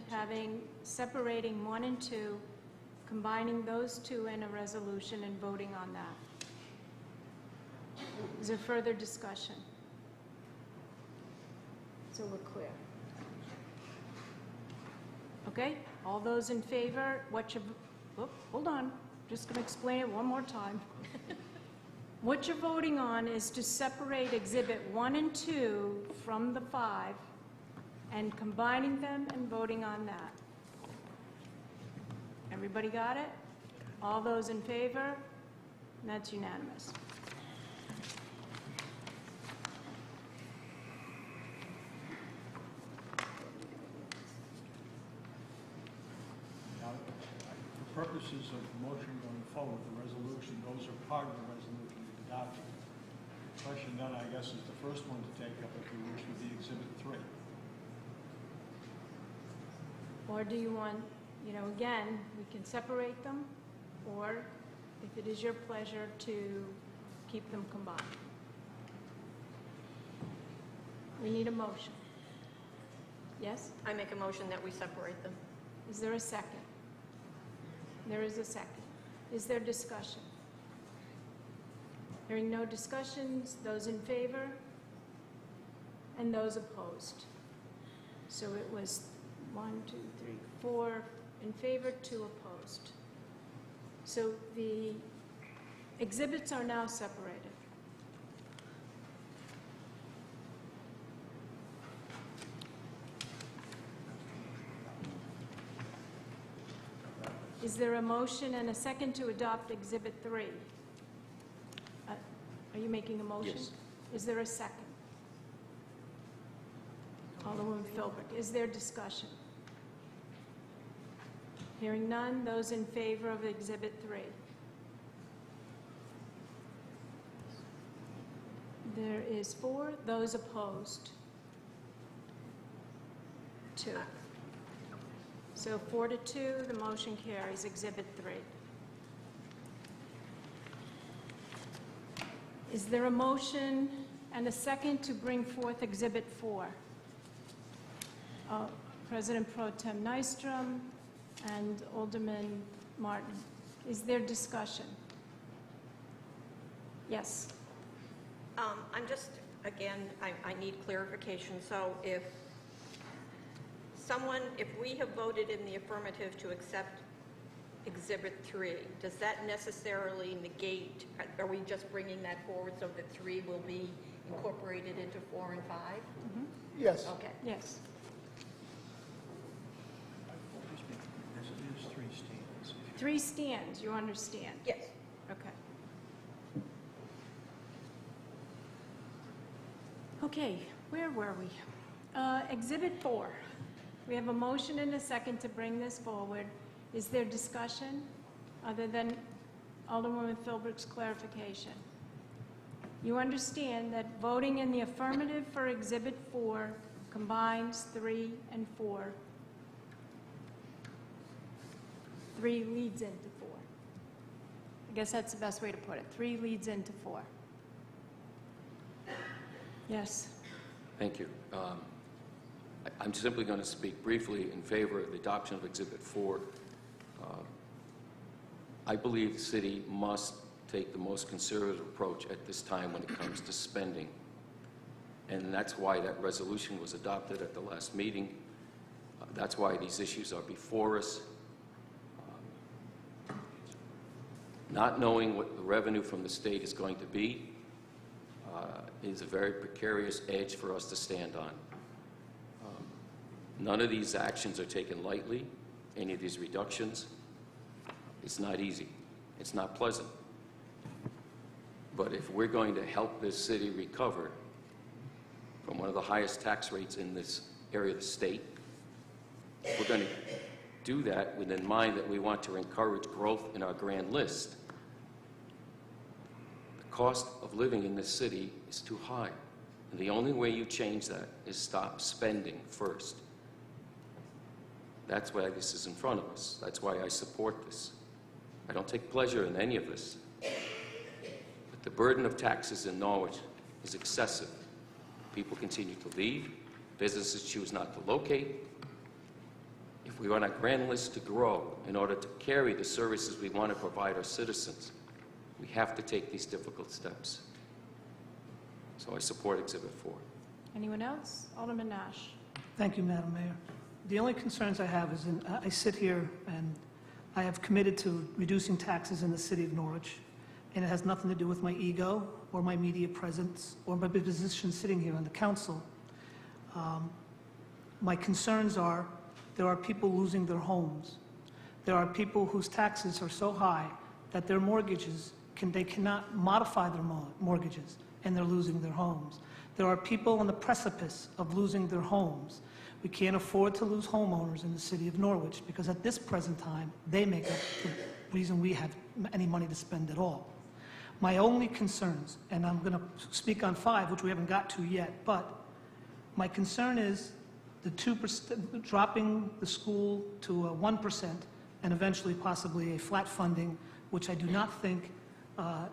separating 1 and 2, combining those 2 in a resolution and voting on that. Is there further discussion? So we're clear. Okay, all those in favor, hold on, just going to explain it one more time. What you're voting on is to separate Exhibit 1 and 2 from the 5 and combining them and voting on that. Everybody got it? All those in favor? That's unanimous. Now, for purposes of the motion going forward, the resolution, those are part of the resolution we've adopted. The question then, I guess, is the first one to take up, if you wish, would be Exhibit 3. Or do you want, again, we can separate them, or if it is your pleasure to keep them combined. We need a motion. Yes? I make a motion that we separate them. Is there a second? There is a second. Is there discussion? Hearing no discussions, those in favor and those opposed. So it was 1, 2, 3, 4 in favor, 2 opposed. So the exhibits are now separated. Is there a motion and a second to adopt Exhibit 3? Are you making a motion? Yes. Is there a second? Alderwoman Philbrick, is there discussion? Hearing none, those in favor of Exhibit 3? There is 4. Those opposed? 2. So 4 to 2, the motion carries. Exhibit 3. Is there a motion and a second to bring forth Exhibit 4? President Pro Tem Nystrom and Alderman Martin. Is there discussion? Yes. I'm just, again, I need clarification. So if we have voted in the affirmative to accept Exhibit 3, does that necessarily negate, are we just bringing that forward so that 3 will be incorporated into 4 and 5? Yes. Okay. Yes. There's 3 stands. 3 stands, you understand? Yes. Okay. Okay, where were we? Exhibit 4. We have a motion and a second to bring this forward. Is there discussion other than Alderwoman Philbrick's clarification? You understand that voting in the affirmative for Exhibit 4 combines 3 and 4. 3 leads into 4. I guess that's the best way to put it. 3 leads into 4. Yes. Thank you. I'm simply going to speak briefly in favor of the adoption of Exhibit 4. I believe the city must take the most conservative approach at this time when it comes to spending. And that's why that resolution was adopted at the last meeting. That's why these issues are before us. Not knowing what the revenue from the state is going to be is a very precarious edge for us to stand on. None of these actions are taken lightly, any of these reductions. It's not easy. It's not pleasant. But if we're going to help this city recover from one of the highest tax rates in this area of the state, we're going to do that with in mind that we want to encourage growth in our grand list. The cost of living in this city is too high. And the only way you change that is stop spending first. That's why this is in front of us. That's why I support this. I don't take pleasure in any of this. But the burden of taxes in Norwich is excessive. People continue to leave. Businesses choose not to locate. If we want our grand list to grow in order to carry the services we want to provide our citizens, we have to take these difficult steps. So I support Exhibit 4. Anyone else? Alderman Nash. Thank you, Madam Mayor. The only concerns I have is I sit here and I have committed to reducing taxes in the city of Norwich, and it has nothing to do with my ego or my media presence or my position sitting here on the council. My concerns are there are people losing their homes. There are people whose taxes are so high that their mortgages, they cannot modify their mortgages, and they're losing their homes. There are people on the precipice of losing their homes. We can't afford to lose homeowners in the city of Norwich because at this present time, they make up the reason we have any money to spend at all. My only concerns, and I'm going to speak on 5, which we haven't got to yet, but my concern is the 2%, dropping the school to a 1% and eventually possibly a flat funding, which I do not think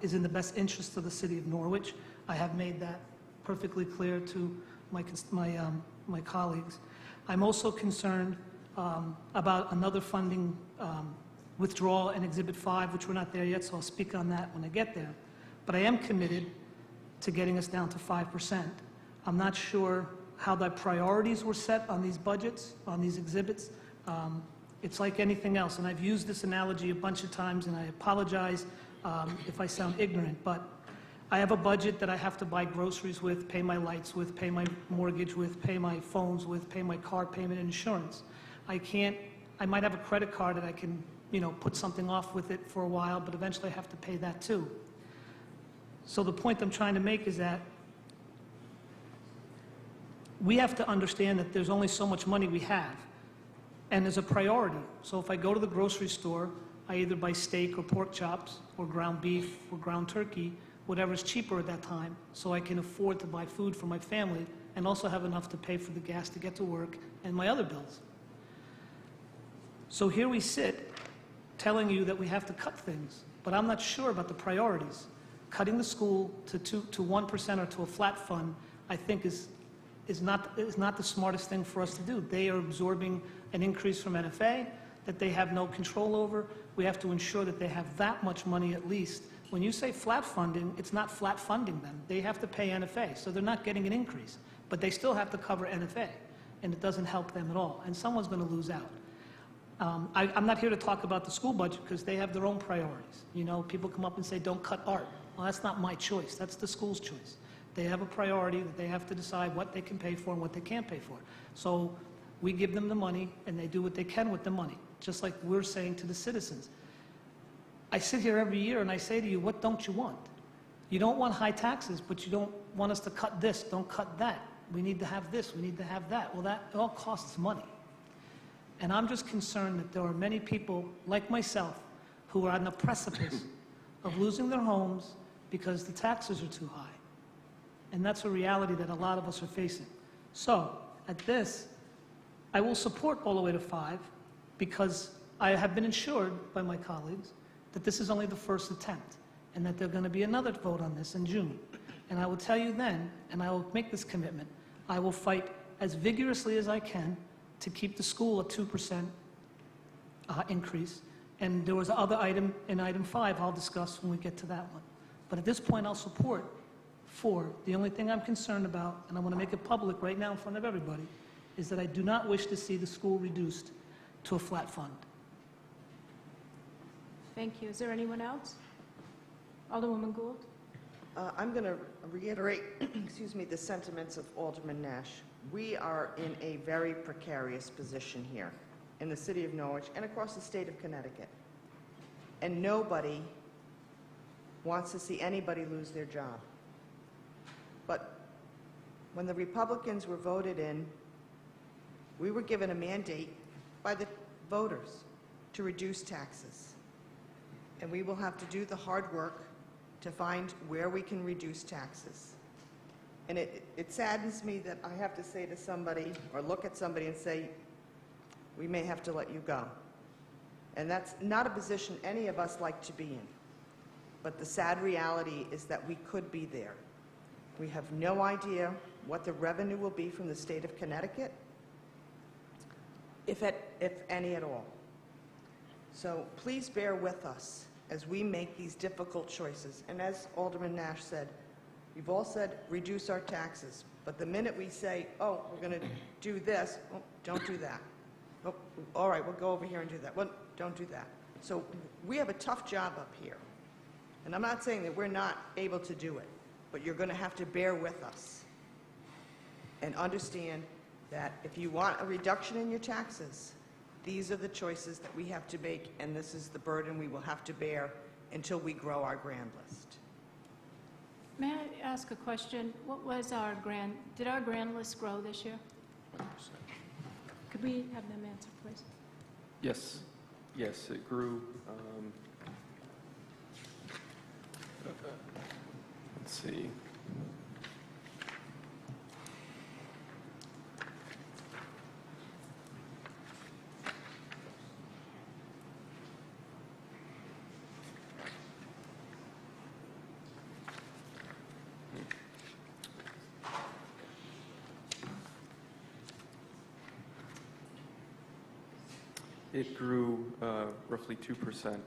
is in the best interest of the city of Norwich. I have made that perfectly clear to my colleagues. I'm also concerned about another funding withdrawal in Exhibit 5, which we're not there yet, so I'll speak on that when I get there. But I am committed to getting us down to 5%. I'm not sure how the priorities were set on these budgets, on these exhibits. It's like anything else, and I've used this analogy a bunch of times, and I apologize if I sound ignorant, but I have a budget that I have to buy groceries with, pay my lights with, pay my mortgage with, pay my phones with, pay my car payment and insurance. I might have a credit card that I can, put something off with it for a while, but eventually I have to pay that too. So the point I'm trying to make is that we have to understand that there's only so much money we have, and there's a priority. So if I go to the grocery store, I either buy steak or pork chops or ground beef or ground turkey, whatever's cheaper at that time, so I can afford to buy food for my family and also have enough to pay for the gas to get to work and my other bills. So here we sit telling you that we have to cut things, but I'm not sure about the priorities. Cutting the school to 1% or to a flat fund, I think is not the smartest thing for us to do. They are absorbing an increase from NFA that they have no control over. We have to ensure that they have that much money at least. When you say flat funding, it's not flat funding them. They have to pay NFA, so they're not getting an increase. But they still have to cover NFA, and it doesn't help them at all, and someone's going to lose out. I'm not here to talk about the school budget because they have their own priorities. People come up and say, don't cut art. Well, that's not my choice. That's the school's choice. They have a priority that they have to decide what they can pay for and what they can't pay for. So we give them the money, and they do what they can with the money, just like we're saying to the citizens. I sit here every year and I say to you, what don't you want? You don't want high taxes, but you don't want us to cut this, don't cut that. We need to have this, we need to have that. Well, that all costs money. And I'm just concerned that there are many people like myself who are on the precipice of losing their homes because the taxes are too high. And that's a reality that a lot of us are facing. So, at this, I will support all the way to 5 because I have been assured by my colleagues that this is only the first attempt and that there's going to be another vote on this in June. And I will tell you then, and I will make this commitment, I will fight as vigorously as I can to keep the school a 2% increase. And there was another item in item 5 I'll discuss when we get to that one. But at this point, I'll support 4. The only thing I'm concerned about, and I want to make it public right now in front of everybody, is that I do not wish to see the school reduced to a flat fund. Thank you. Is there anyone else? Alderwoman Gould? I'm going to reiterate, excuse me, the sentiments of Alderman Nash. We are in a very precarious position here in the city of Norwich and across the state of Connecticut. And nobody wants to see anybody lose their job. But when the Republicans were voted in, we were given a mandate by the voters to reduce taxes. And we will have to do the hard work to find where we can reduce taxes. And it saddens me that I have to say to somebody, or look at somebody and say, we may have to let you go. And that's not a position any of us like to be in. But the sad reality is that we could be there. We have no idea what the revenue will be from the state of Connecticut, if any at all. So please bear with us as we make these difficult choices. And as Alderman Nash said, we've all said reduce our taxes. But the minute we say, oh, we're going to do this, oh, don't do that. Oh, all right, we'll go over here and do that. Well, don't do that. So we have a tough job up here. And I'm not saying that we're not able to do it, but you're going to have to bear with us and understand that if you want a reduction in your taxes, these are the choices that we have to make, and this is the burden we will have to bear until we grow our grand list. May I ask a question? What was did our grand list grow this year? 100%. Could we have them answer, please? Yes, yes, it grew. Let's see. It grew roughly 2%.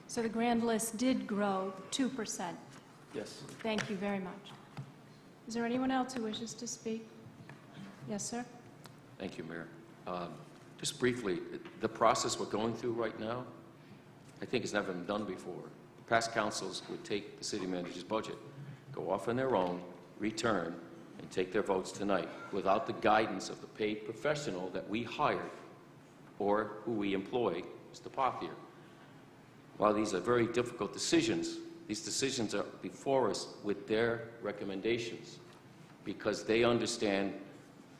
So the grand list did grow 2%. Yes. Thank you very much. Is there anyone else who wishes to speak? Yes, sir? Thank you, Mayor. Just briefly, the process we're going through right now, I think has never been done before. Past councils would take the city manager's budget, go off on their own, return, and take their votes tonight without the guidance of the paid professional that we hired or who we employ, Mr. Pothier. While these are very difficult decisions, these decisions are before us with their recommendations because they understand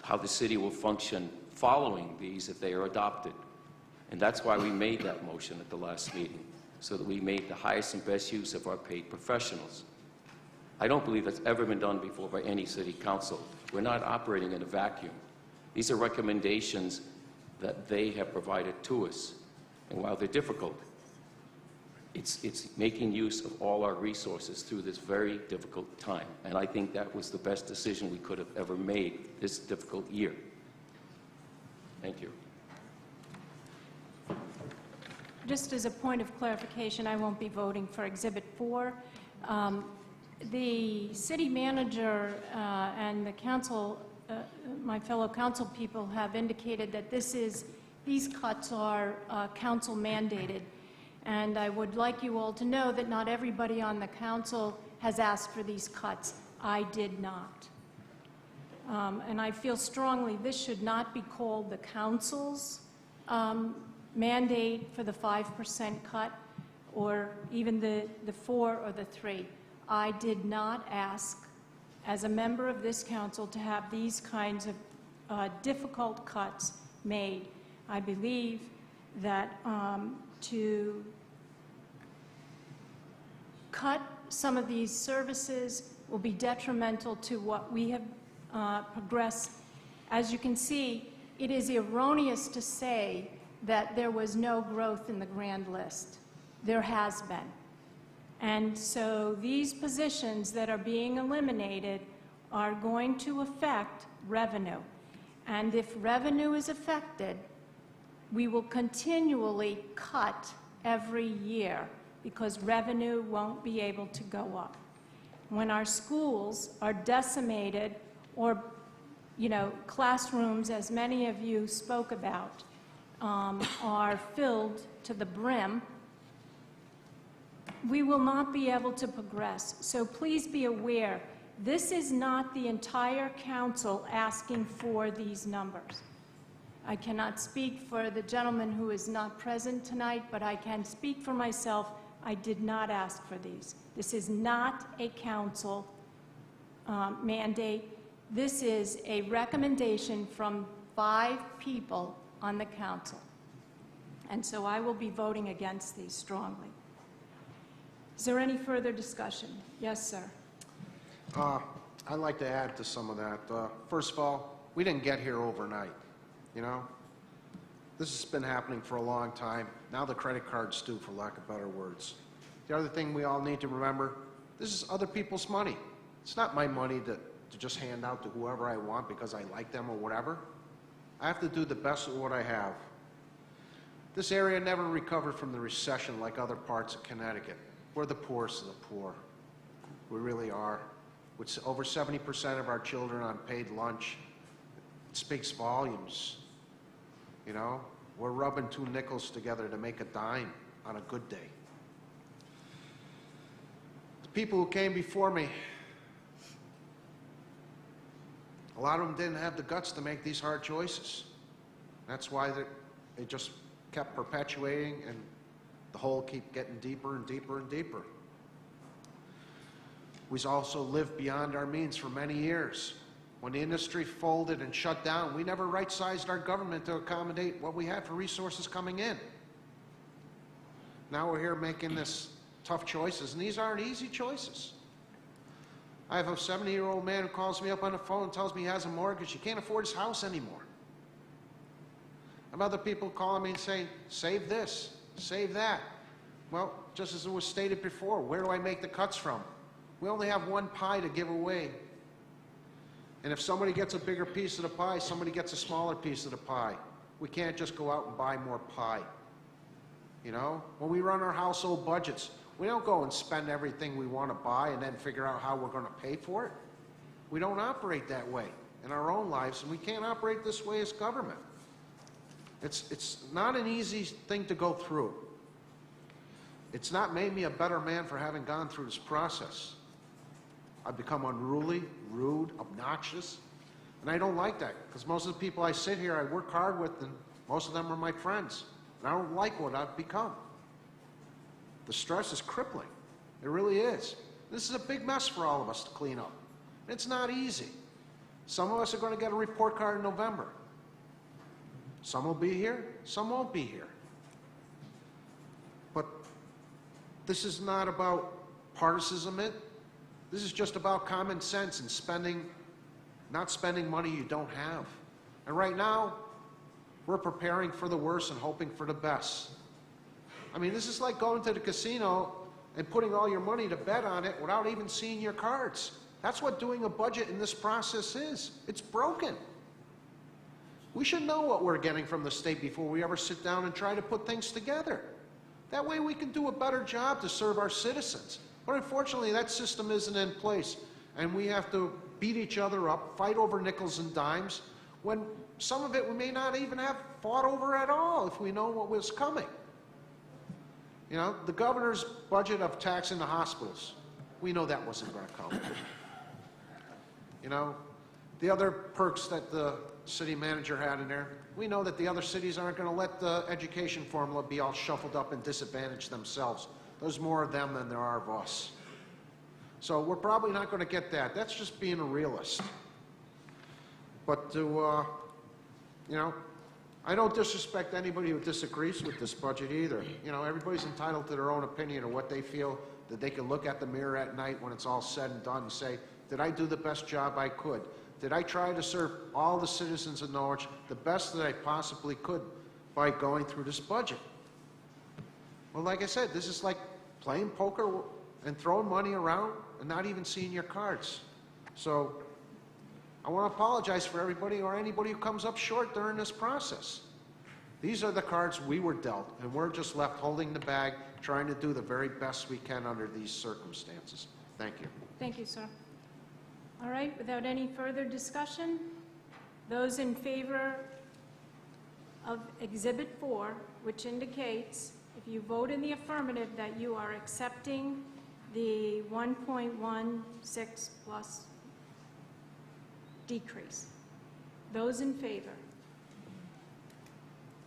how the city will function following these if they are adopted. And that's why we made that motion at the last meeting, so that we made the highest and best use of our paid professionals. I don't believe that's ever been done before by any city council. We're not operating in a vacuum. These are recommendations that they have provided to us. And while they're difficult, it's making use of all our resources through this very difficult time. And I think that was the best decision we could have ever made this difficult year. Thank you. Just as a point of clarification, I won't be voting for Exhibit 4. The city manager and the council, my fellow council people, have indicated that these cuts are council mandated. And I would like you all to know that not everybody on the council has asked for these cuts. I did not. And I feel strongly this should not be called the council's mandate for the 5% cut, or even the 4 or the 3. I did not ask, as a member of this council, to have these kinds of difficult cuts made. I believe that to cut some of these services will be detrimental to what we have progressed. As you can see, it is erroneous to say that there was no growth in the grand list. There has been. And so these positions that are being eliminated are going to affect revenue. And if revenue is affected, we will continually cut every year because revenue won't be able to go up. When our schools are decimated, or, classrooms, as many of you spoke about, are filled to the brim, we will not be able to progress. So please be aware, this is not the entire council asking for these numbers. I cannot speak for the gentleman who is not present tonight, but I can speak for myself. I did not ask for these. This is not a council mandate. This is a recommendation from 5 people on the council. And so I will be voting against these strongly. Is there any further discussion? Yes, sir. I'd like to add to some of that. First of all, we didn't get here overnight, This has been happening for a long time. Now the credit card's due, for lack of better words. The other thing we all need to remember, this is other people's money. It's not my money to just hand out to whoever I want because I like them or whatever. I have to do the best with what I have. This area never recovered from the recession like other parts of Connecticut. We're the poorest of the poor. We really are. With over 70% of our children on paid lunch, it speaks volumes. We're rubbing 2 nickels together to make a dime on a good day. The people who came before me, a lot of them didn't have the guts to make these hard choices. That's why they just kept perpetuating, and the hole kept getting deeper and deeper and deeper. We also lived beyond our means for many years. When the industry folded and shut down, we never right-sized our government to accommodate what we had for resources coming in. Now we're here making this tough choices, and these aren't easy choices. I have a 70-year-old man who calls me up on the phone and tells me he has a mortgage. He can't afford his house anymore. I have other people calling me and saying, save this, save that. Well, just as it was stated before, where do I make the cuts from? We only have one pie to give away. And if somebody gets a bigger piece of the pie, somebody gets a smaller piece of the pie. We can't just go out and buy more pie. You know, when we run our household budgets, we don't go and spend everything we want to buy and then figure out how we're going to pay for it. We don't operate that way in our own lives, and we can't operate this way as government. It's not an easy thing to go through. It's not made me a better man for having gone through this process. I've become unruly, rude, obnoxious, and I don't like that, because most of the people I sit here, I work hard with, and most of them are my friends, and I don't like what I've become. The stress is crippling. It really is. This is a big mess for all of us to clean up. It's not easy. Some of us are going to get a report card in November. Some will be here, some won't be here. But this is not about partisanship. This is just about common sense and not spending money you don't have. And right now, we're preparing for the worst and hoping for the best. I mean, this is like going to the casino and putting all your money to bet on it without even seeing your cards. That's what doing a budget in this process is. It's broken. We should know what we're getting from the state before we ever sit down and try to put things together. That way we can do a better job to serve our citizens. But unfortunately, that system isn't in place, and we have to beat each other up, fight over nickels and dimes, when some of it we may not even have fought over at all if we know what was coming. You know, the governor's budget of taxing the hospitals, we know that wasn't going to come. You know, the other perks that the city manager had in there, we know that the other cities aren't going to let the education formula be all shuffled up and disadvantage themselves. There's more of them than there are of us. So we're probably not going to get that. That's just being a realist. But to, you know, I don't disrespect anybody who disagrees with this budget either. You know, everybody's entitled to their own opinion of what they feel, that they can look at the mirror at night when it's all said and done and say, did I do the best job I could? Did I try to serve all the citizens of Norwich the best that I possibly could by going through this budget? Well, like I said, this is like playing poker and throwing money around and not even seeing your cards. So I want to apologize for everybody or anybody who comes up short during this process. These are the cards we were dealt, and we're just left holding the bag, trying to do the very best we can under these circumstances. Thank you. Thank you, sir. All right, without any further discussion, those in favor of Exhibit 4, which indicates, if you vote in the affirmative, that you are accepting the 1.16 plus decrease. Those in favor?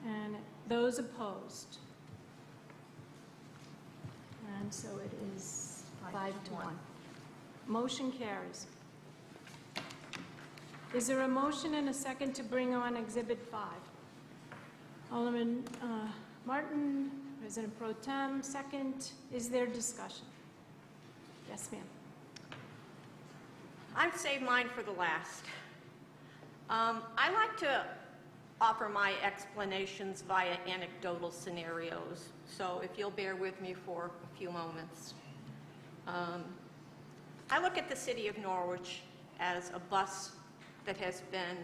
And those opposed? And so it is 5 to 1. Motion carries. Is there a motion and a second to bring on Exhibit 5? Alderman Martin, President Pro Tem, second. Is there discussion? Yes, ma'am. I've saved mine for the last. I like to offer my explanations via anecdotal scenarios, so if you'll bear with me for a few moments. I look at the city of Norwich as a bus that has been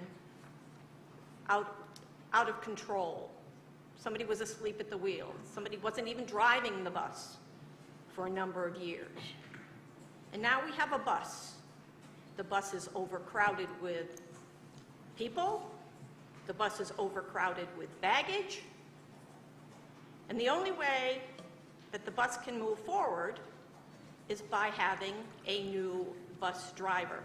out of control. Somebody was asleep at the wheel. Somebody wasn't even driving the bus for a number of years. And now we have a bus. The bus is overcrowded with people. The bus is overcrowded with baggage. And the only way that the bus can move forward is by having a new bus driver.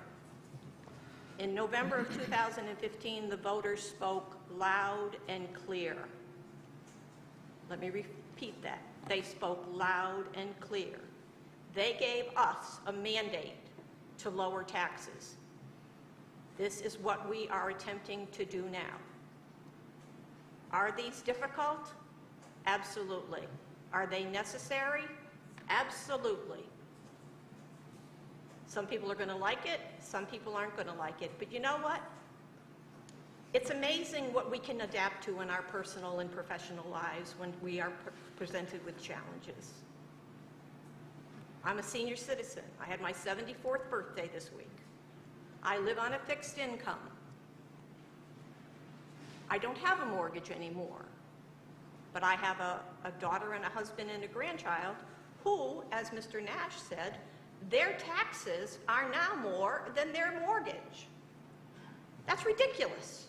In November of 2015, the voters spoke loud and clear. Let me repeat that. They spoke loud and clear. They gave us a mandate to lower taxes. This is what we are attempting to do now. Are these difficult? Absolutely. Are they necessary? Absolutely. Some people are going to like it, some people aren't going to like it. But you know what? It's amazing what we can adapt to in our personal and professional lives when we are presented with challenges. I'm a senior citizen. I had my 74th birthday this week. I live on a fixed income. I don't have a mortgage anymore, but I have a daughter and a husband and a grandchild who, as Mr. Nash said, their taxes are now more than their mortgage. That's ridiculous.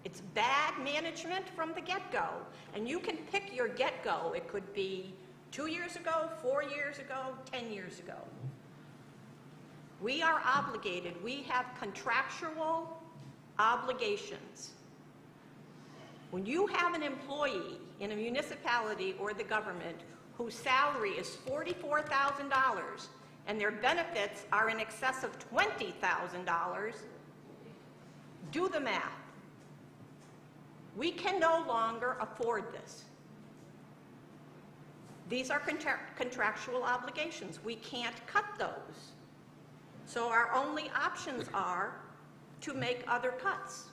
It's bad management from the get-go, and you can pick your get-go. It could be 2 years ago, 4 years ago, 10 years ago. We are obligated. We have contractual obligations. When you have an employee in a municipality or the government whose salary is $44,000 and their benefits are in excess of $20,000, do the math. We can no longer afford this. These are contractual obligations. We can't cut those. So our only options are to make other cuts,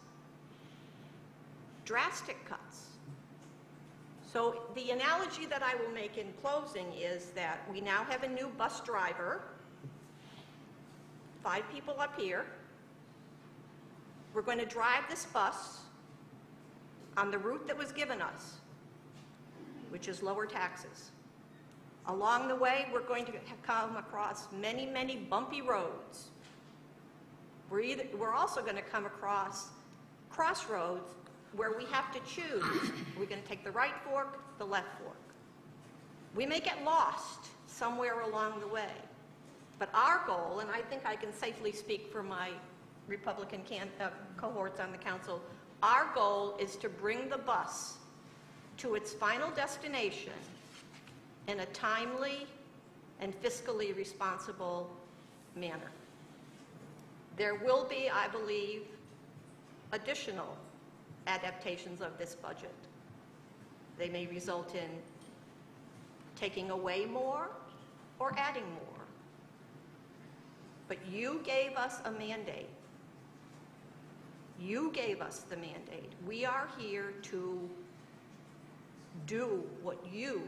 drastic cuts. So the analogy that I will make in closing is that we now have a new bus driver, 5 people up here. We're going to drive this bus on the route that was given us, which is lower taxes. Along the way, we're going to come across many, many bumpy roads. We're also going to come across crossroads where we have to choose. We're going to take the right fork, the left fork. We may get lost somewhere along the way. But our goal, and I think I can safely speak for my Republican cohorts on the council, our goal is to bring the bus to its final destination in a timely and fiscally responsible manner. There will be, I believe, additional adaptations of this budget. They may result in taking away more or adding more. But you gave us a mandate. You gave us the mandate. We are here to do what you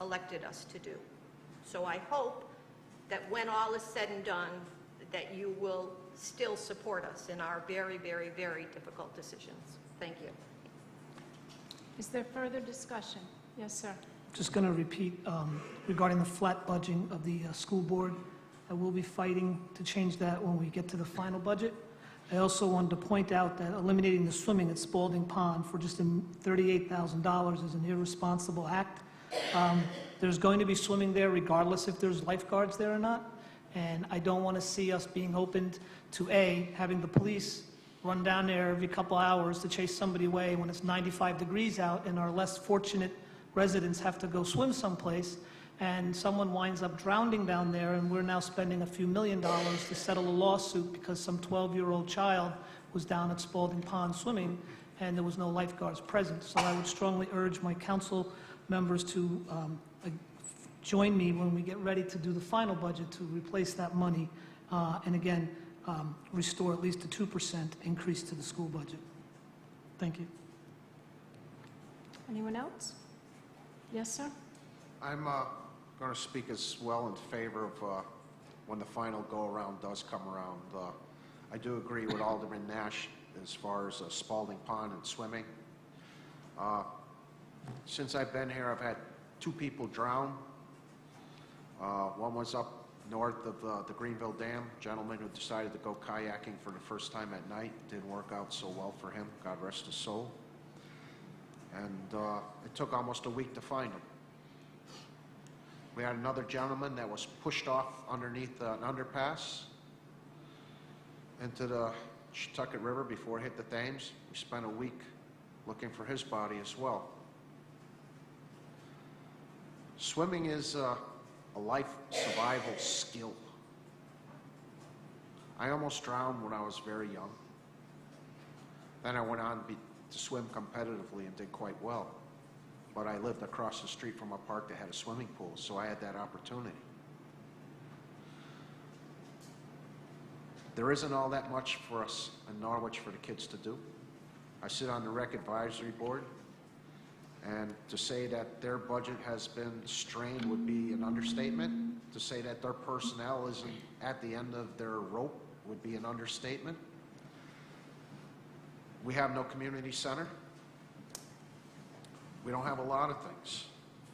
elected us to do. So I hope that when all is said and done, that you will still support us in our very, very, very difficult decisions. Thank you. Is there further discussion? Yes, sir. Just going to repeat regarding the flat budgeting of the school board. I will be fighting to change that when we get to the final budget. I also wanted to point out that eliminating the swimming at Spalding Pond for just $38,000 is an irresponsible act. There's going to be swimming there regardless if there's lifeguards there or not. And I don't want to see us being opened to having the police run down there every couple hours to chase somebody away when it's 95 degrees out and our less fortunate residents have to go swim someplace and someone winds up drowning down there and we're now spending a few $1 million to settle a lawsuit because some 12-year-old child was down at Spalding Pond swimming and there was no lifeguards present. So I would strongly urge my council members to join me when we get ready to do the final budget to replace that money and again, restore at least a 2% increase to the school budget. Thank you. Anyone else? Yes, sir. I'm going to speak as well in favor of when the final go-around does come around. I do agree with Alderman Nash as far as Spalding Pond and swimming. Since I've been here, I've had 2 people drown. One was up north of the Greenville Dam, a gentleman who decided to go kayaking for the first time at night. Didn't work out so well for him, God rest his soul. And it took almost a week to find him. We had another gentleman that was pushed off underneath an underpass into the Setauket River before it hit the Thames. We spent a week looking for his body as well. Swimming is a life survival skill. I almost drowned when I was very young. Then I went on to swim competitively and did quite well. But I lived across the street from a park that had a swimming pool, so I had that opportunity. There isn't all that much for us in Norwich for the kids to do. I sit on the Rec Advisory Board, and to say that their budget has been strained would be an understatement. To say that their personnel isn't at the end of their rope would be an understatement. We have no community center. We don't have a lot of things.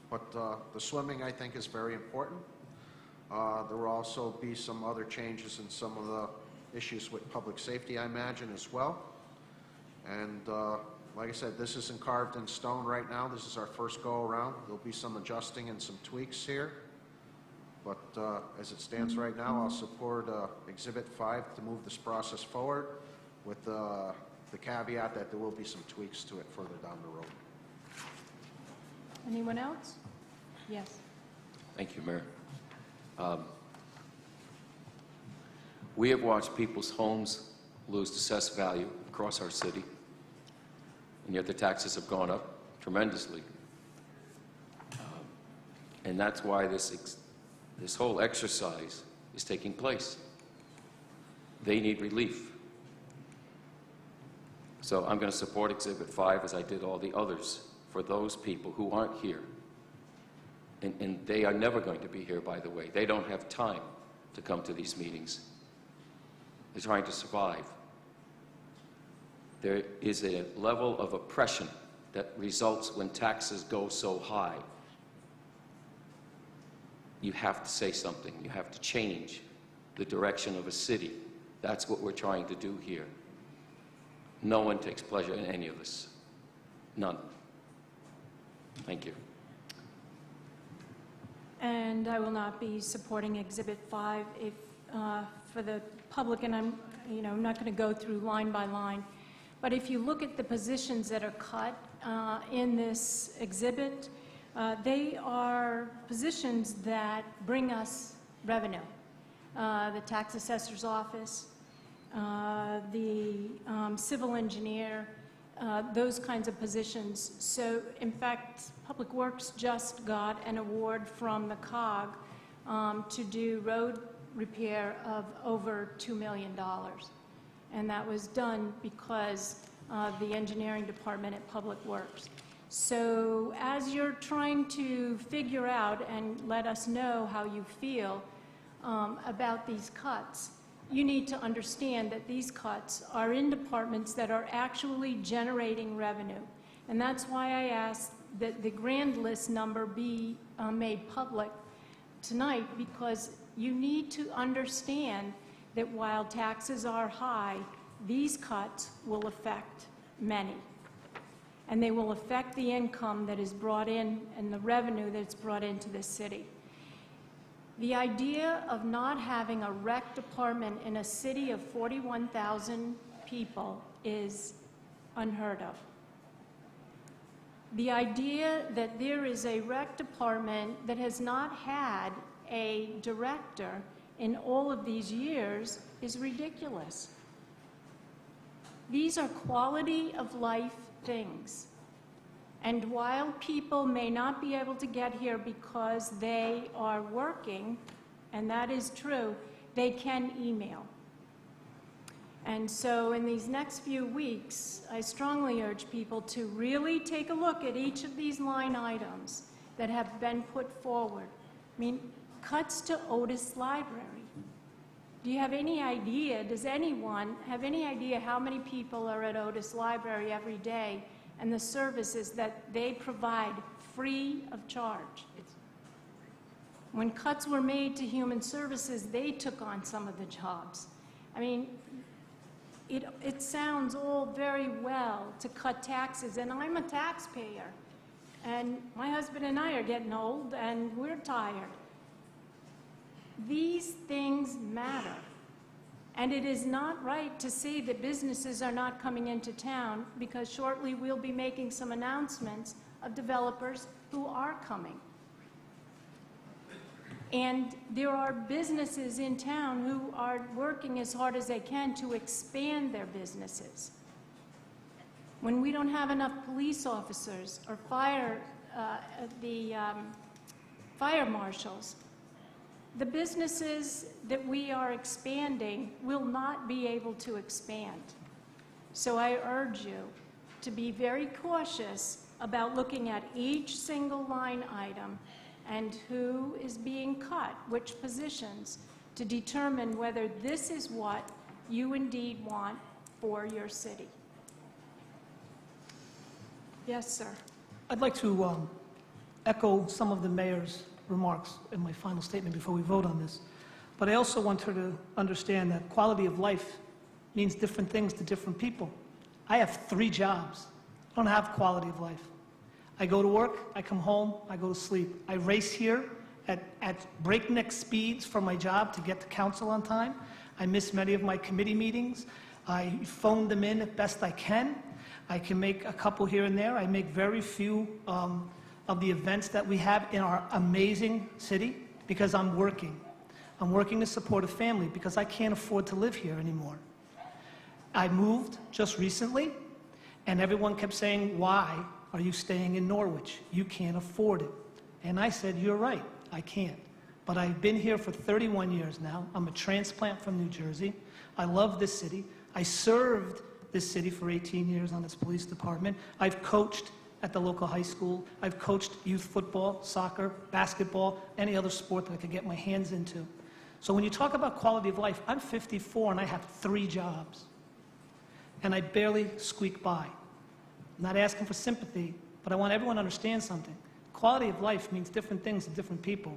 But the swimming, I think, is very important. There will also be some other changes in some of the issues with public safety, I imagine, as well. And like I said, this isn't carved in stone right now. This is our first go-around. There'll be some adjusting and some tweaks here. But as it stands right now, I'll support Exhibit 5 to move this process forward with the caveat that there will be some tweaks to it further down the road. Anyone else? Yes. Thank you, Mayor. We have watched people's homes lose assessed value across our city, and yet the taxes have gone up tremendously. And that's why this whole exercise is taking place. They need relief. So I'm going to support Exhibit 5 as I did all the others for those people who aren't here. And they are never going to be here, by the way. They don't have time to come to these meetings. They're trying to survive. There is a level of oppression that results when taxes go so high. You have to say something. You have to change the direction of a city. That's what we're trying to do here. No one takes pleasure in any of this. None. Thank you. And I will not be supporting Exhibit 5 if, for the public, and I'm not going to go through line by line, but if you look at the positions that are cut in this exhibit, they are positions that bring us revenue. The tax assessor's office, the civil engineer, those kinds of positions. So, in fact, Public Works just got an award from the COG to do road repair of over $2 million. And that was done because of the engineering department at Public Works. So as you're trying to figure out and let us know how you feel about these cuts, you need to understand that these cuts are in departments that are actually generating revenue. And that's why I asked that the grand list number be made public tonight, because you need to understand that while taxes are high, these cuts will affect many. And they will affect the income that is brought in and the revenue that's brought into this city. The idea of not having a rec department in a city of 41,000 people is unheard of. The idea that there is a rec department that has not had a director in all of these years is ridiculous. These are quality of life things. And while people may not be able to get here because they are working, and that is true, they can email. And so in these next few weeks, I strongly urge people to really take a look at each of these line items that have been put forward. I mean, cuts to Otis Library. Do you have any idea, does anyone have any idea how many people are at Otis Library every day and the services that they provide free of charge? When cuts were made to human services, they took on some of the jobs. I mean, it sounds all very well to cut taxes, and I'm a taxpayer, and my husband and I are getting old, and we're tired. These things matter. And it is not right to say that businesses are not coming into town, because shortly we'll be making some announcements of developers who are coming. And there are businesses in town who are working as hard as they can to expand their businesses. When we don't have enough police officers or fire marshals, the businesses that we are expanding will not be able to expand. So I urge you to be very cautious about looking at each single line item and who is being cut, which positions, to determine whether this is what you indeed want for your city. Yes, sir. I'd like to echo some of the mayor's remarks in my final statement before we vote on this. But I also want her to understand that quality of life means different things to different people. I have 3 jobs. I don't have quality of life. I go to work, I come home, I go to sleep. I race here at breakneck speeds for my job to get to council on time. I miss many of my committee meetings. I phone them in as best I can. I can make a couple here and there. I make very few of the events that we have in our amazing city because I'm working. I'm working to support a family because I can't afford to live here anymore. I moved just recently, and everyone kept saying, why are you staying in Norwich? You can't afford it. And I said, you're right, I can't. But I've been here for 31 years now. I'm a transplant from New Jersey. I love this city. I served this city for 18 years on its police department. I've coached at the local high school. I've coached youth football, soccer, basketball, any other sport that I could get my hands into. So when you talk about quality of life, I'm 54 and I have 3 jobs. And I barely squeak by. I'm not asking for sympathy, but I want everyone to understand something. Quality of life means different things to different people.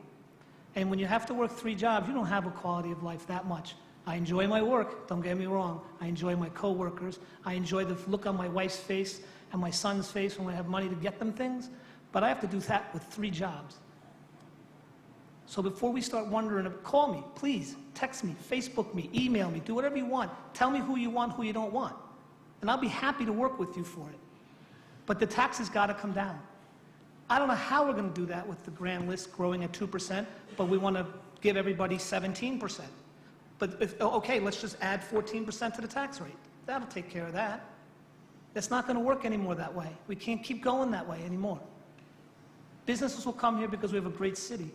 And when you have to work 3 jobs, you don't have a quality of life that much. I enjoy my work, don't get me wrong. I enjoy my coworkers. I enjoy the look on my wife's face and my son's face when I have money to get them things. But I have to do that with 3 jobs. So before we start wondering, call me, please, text me, Facebook me, email me, do whatever you want. Tell me who you want, who you don't want. And I'll be happy to work with you for it. But the taxes got to come down. I don't know how we're going to do that with the grand list growing at 2%, but we want to give everybody 17%. But, okay, let's just add 14% to the tax rate. That'll take care of that. It's not going to work anymore that way. We can't keep going that way anymore. Businesses will come here because we have a great city.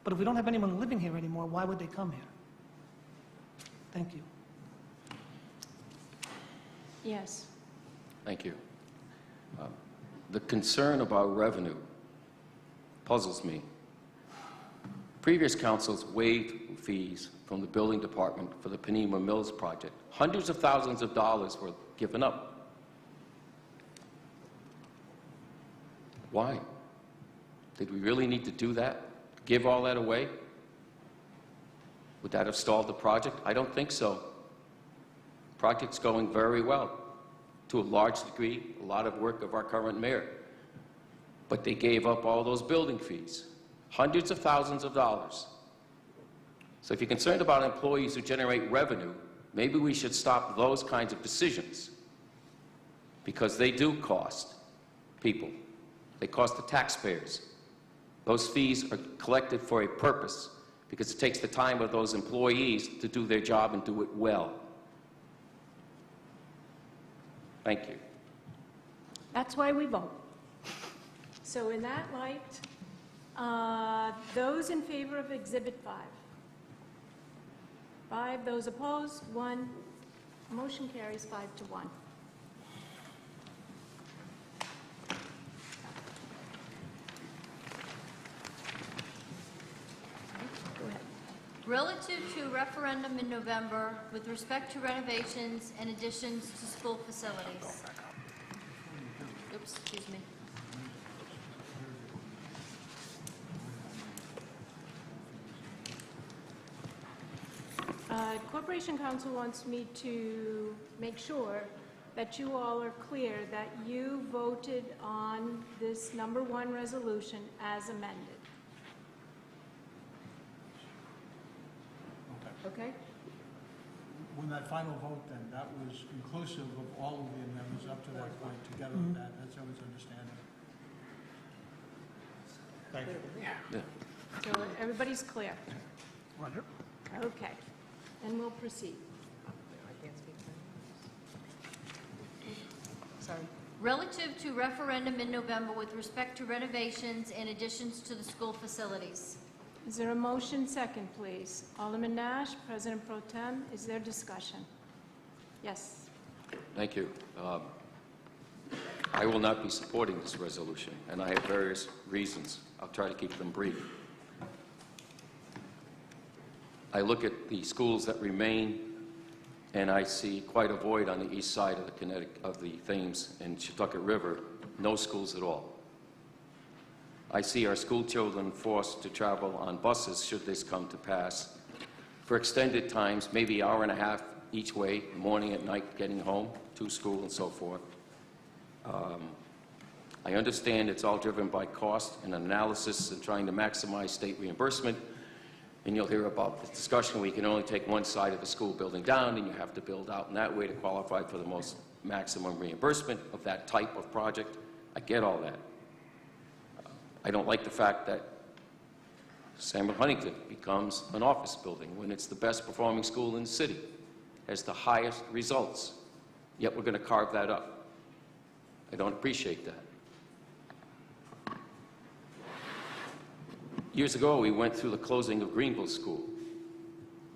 But if we don't have anyone living here anymore, why would they come here? Thank you. Yes. Thank you. The concern about revenue puzzles me. Previous councils waived fees from the building department for the Panema Mills project. Hundreds of thousands of dollars were given up. Why? Did we really need to do that? Give all that away? Would that have stalled the project? I don't think so. Project's going very well. To a large degree, a lot of work of our current mayor. But they gave up all those building fees. Hundreds of thousands of dollars. So if you're concerned about employees who generate revenue, maybe we should stop those kinds of decisions. Because they do cost people. They cost the taxpayers. Those fees are collected for a purpose, because it takes the time of those employees to do their job and do it well. Thank you. That's why we vote. So in that light, those in favor of Exhibit 5? 5. Those opposed? 1. Motion carries 5-1. Relative to referendum in November with respect to renovations and additions to school facilities. Oops, excuse me. Corporation Council wants me to make sure that you all are clear that you voted on this number 1 resolution as amended. Okay? When that final vote then, that was inclusive of all of the amendments up to that point, together with that, that's how it's understanding. Thank you. So everybody's clear? Roger. Okay. And we'll proceed. Sorry. Relative to referendum in November with respect to renovations and additions to the school facilities. Is there a motion? Second, please. Alderman Nash, President Pro Tem, is there discussion? Yes. Thank you. I will not be supporting this resolution, and I have various reasons. I'll try to keep them brief. I look at the schools that remain, and I see quite a void on the east side of the Thames and Chatucket River no schools at all. I see our school children forced to travel on buses, should this come to pass, for extended times, maybe an hour and a half each way, morning and night, getting home to school and so forth. I understand it's all driven by cost and analysis and trying to maximize state reimbursement. And you'll hear about the discussion where you can only take one side of the school building down and you have to build out in that way to qualify for the most maximum reimbursement of that type of project. I get all that. I don't like the fact that Samuel Huntington becomes an office building when it's the best performing school in the city, has the highest results, yet we're going to carve that up. I don't appreciate that. Years ago, we went through the closing of Greenville School.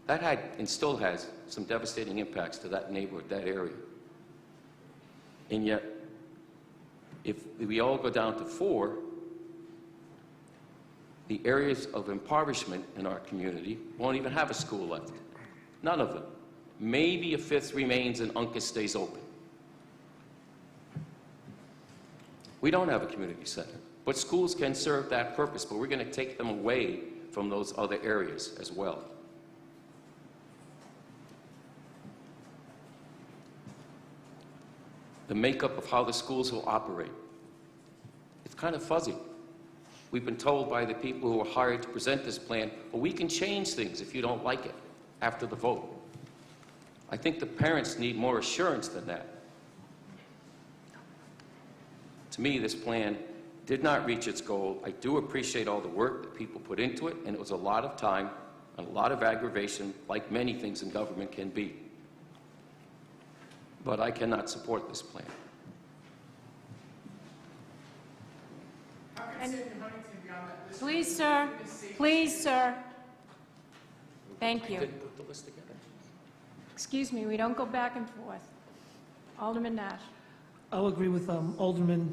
That had, and still has, some devastating impacts to that neighborhood, that area. And yet, if we all go down to 4, the areas of impoverishment in our community won't even have a school left. None of them. Maybe a 5th remains and Uncas stays open. We don't have a community center. But schools can serve that purpose, but we're going to take them away from those other areas as well. The makeup of how the schools will operate, it's kind of fuzzy. We've been told by the people who are hired to present this plan, well, we can change things if you don't like it after the vote. I think the parents need more assurance than that. To me, this plan did not reach its goal. I do appreciate all the work that people put into it, and it was a lot of time and a lot of aggravation, like many things in government can be. But I cannot support this plan. Please, sir. Please, sir. Thank you. Didn't put the list together. Excuse me, we don't go back and forth. Alderman Nash. I'll agree with Alderman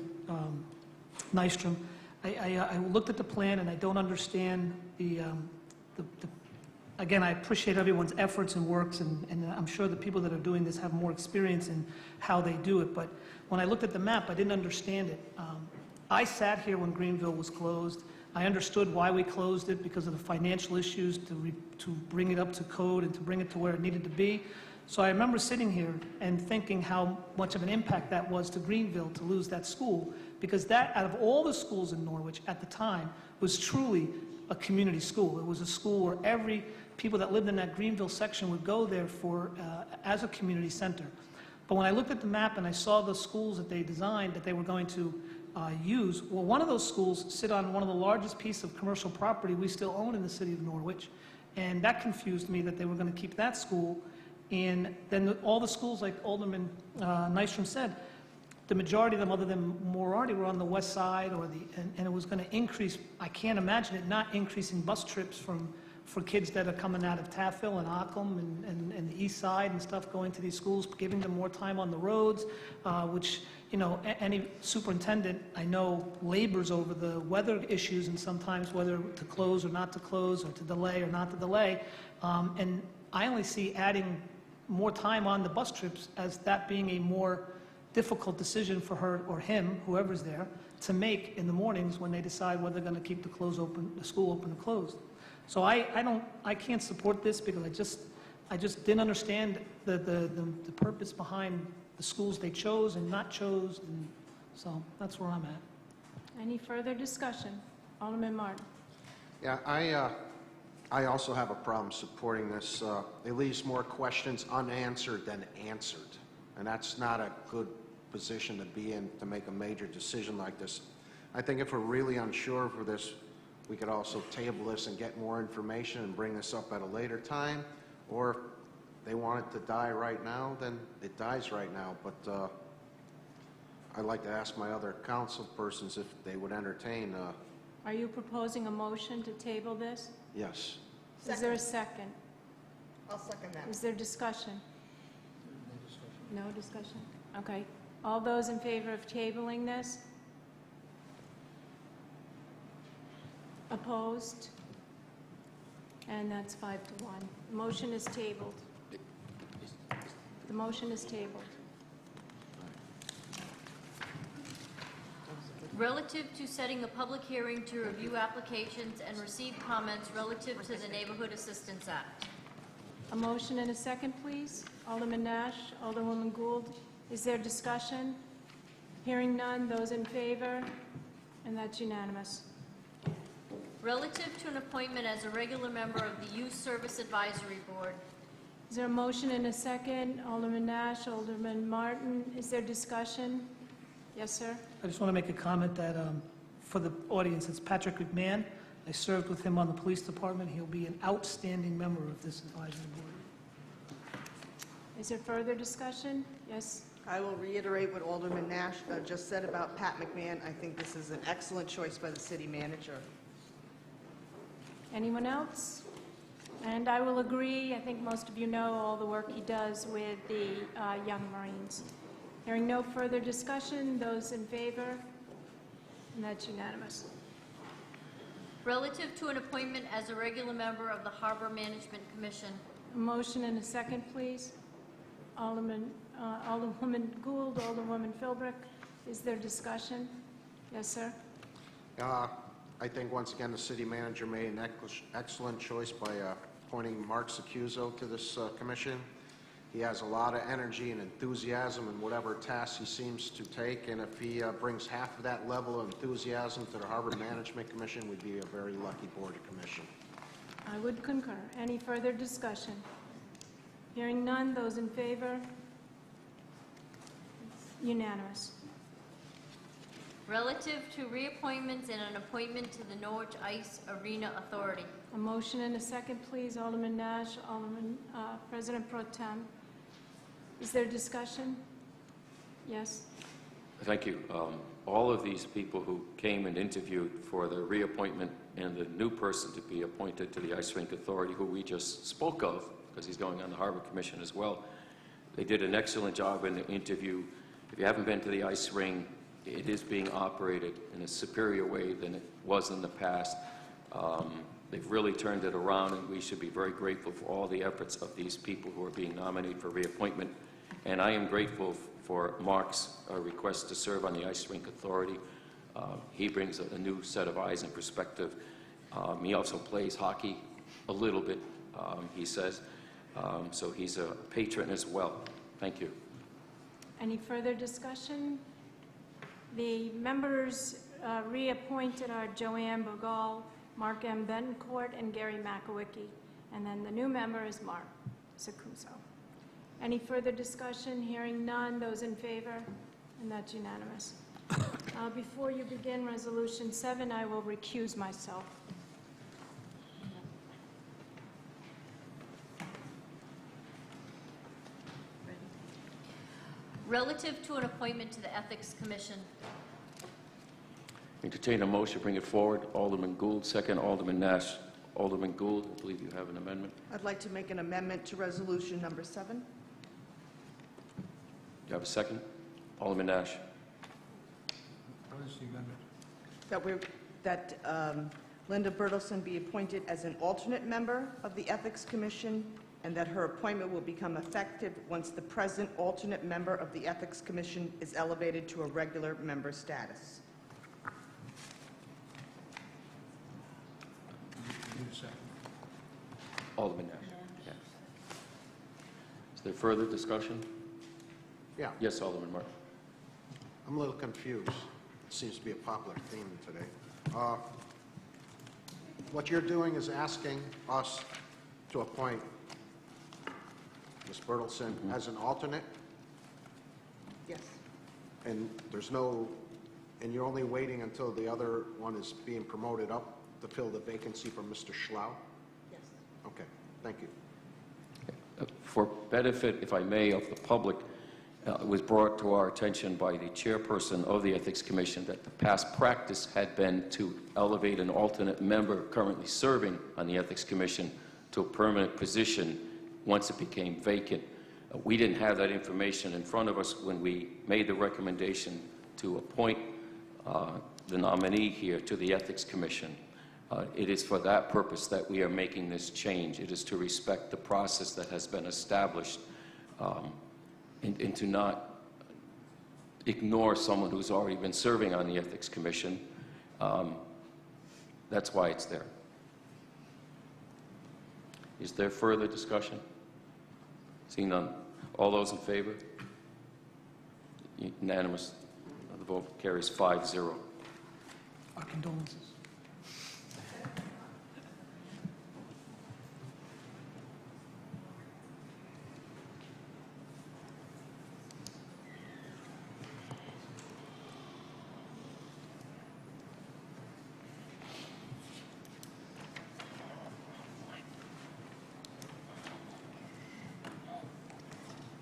Nystrom. I looked at the plan and I don't understand again, I appreciate everyone's efforts and works, and I'm sure the people that are doing this have more experience in how they do it, but when I looked at the map, I didn't understand it. I sat here when Greenville was closed. I understood why we closed it, because of the financial issues to bring it up to code and to bring it to where it needed to be. So I remember sitting here and thinking how much of an impact that was to Greenville to lose that school, because that, out of all the schools in Norwich at the time, was truly a community school. It was a school where every people that lived in that Greenville section would go there for as a community center. But when I looked at the map and I saw the schools that they designed that they were going to use, well, one of those schools sit on one of the largest pieces of commercial property we still own in the city of Norwich, and that confused me that they were going to keep that school. And then all the schools, like Alderman Nystrom said, the majority of them, other than Moriarty, were on the west side, and it was going to increase. I can't imagine it not increasing bus trips for kids that are coming out of Taffville and Ockham and the east side and stuff, going to these schools, giving them more time on the roads, which, you know, any superintendent I know labors over the weather issues and sometimes whether to close or not to close, or to delay or not to delay. And I only see adding more time on the bus trips as that being a more difficult decision for her or him, whoever's there, to make in the mornings when they decide whether they're going to keep the school open or closed. So I can't support this, because I just didn't understand the purpose behind the schools they chose and not chose, and so that's where I'm at. Any further discussion? Alderman Martin. Yeah, I also have a problem supporting this. It leaves more questions unanswered than answered, and that's not a good position to be in to make a major decision like this. I think if we're really unsure for this, we could also table this and get more information and bring this up at a later time, or if they want it to die right now, then it dies right now. But I'd like to ask my other council persons if they would entertain. Are you proposing a motion to table this? Yes. Is there a second? I'll second that. Is there discussion? No discussion? Okay. All those in favor of tabling this? Opposed? And that's 5-1. The motion is tabled. The motion is tabled. Relative to setting a public hearing to review applications and receive comments relative to the Neighborhood Assistance Act. A motion and a second, please. Alderman Nash, Alderwoman Gould. Is there discussion? Hearing none, those in favor? And that's unanimous. Relative to an appointment as a regular member of the Youth Service Advisory Board. Is there a motion and a second? Alderman Nash, Alderman Martin. Is there discussion? Yes, sir. I just want to make a comment that, for the audience, it's Patrick McMahon. I served with him on the police department. He'll be an outstanding member of this advisory board. Is there further discussion? Yes. I will reiterate what Alderman Nash just said about Pat McMahon. I think this is an excellent choice by the city manager. Anyone else? And I will agree. I think most of you know all the work he does with the Young Marines. Hearing no further discussion, those in favor? And that's unanimous. Relative to an appointment as a regular member of the Harbor Management Commission. A motion and a second, please. Alderwoman Gould, Alderwoman Philbrick. Is there discussion? Yes, sir. I think, once again, the city manager made an excellent choice by appointing Mark Secuzzo to this commission. He has a lot of energy and enthusiasm in whatever task he seems to take, and if he brings half of that level of enthusiasm to the Harbor Management Commission, we'd be a very lucky board of commission. I would concur. Any further discussion? Hearing none, those in favor? Unanimous. Relative to reappointments and an appointment to the Norwich Ice Arena Authority. A motion and a second, please. Alderman Nash, Alderman President Pro Tem. Is there discussion? Yes. Thank you. All of these people who came and interviewed for the reappointment and the new person to be appointed to the Ice Rink Authority, who we just spoke of, because he's going on the Harbor Commission as well, they did an excellent job in the interview. If you haven't been to the ice ring, it is being operated in a superior way than it was in the past. They've really turned it around, and we should be very grateful for all the efforts of these people who are being nominated for reappointment. And I am grateful for Mark's request to serve on the Ice Rink Authority. He brings a new set of eyes and perspective. He also plays hockey a little bit, he says. So he's a patron as well. Thank you. Any further discussion? The members reappointed are Joanne Bogal, Mark M. Betancourt, and Gary Makowicki. And then the new member is Mark Secuzzo. Any further discussion? Hearing none. Those in favor? And that's unanimous. Before you begin Resolution 7, I will recuse myself. Relative to an appointment to the Ethics Commission. Entertain a motion to bring it forward. Alderman Gould, second. Alderman Nash. Alderman Gould, I believe you have an amendment. I'd like to make an amendment to Resolution number 7. Do you have a second? Alderman Nash. What is the amendment? That Linda Bertelsen be appointed as an alternate member of the Ethics Commission, and that her appointment will become effective once the present alternate member of the Ethics Commission is elevated to a regular member status. Need a second. Alderman Nash. Yes. Is there further discussion? Yeah. Yes, Alderman Martin. I'm a little confused. It seems to be a popular theme today. What you're doing is asking us to appoint Ms. Bertelsen as an alternate, Yes. and there's no, and you're only waiting until the other one is being promoted up to fill the vacancy for Mr. Schlau? Yes. Okay, thank you. For benefit, if I may, of the public, it was brought to our attention by the chairperson of the Ethics Commission that the past practice had been to elevate an alternate member currently serving on the Ethics Commission to a permanent position once it became vacant. We didn't have that information in front of us when we made the recommendation to appoint the nominee here to the Ethics Commission. It is for that purpose that we are making this change. It is to respect the process that has been established and to not ignore someone who's already been serving on the Ethics Commission. That's why it's there. Is there further discussion? Seeing none. All those in favor? Unanimous. The vote carries 5-0. Our condolences.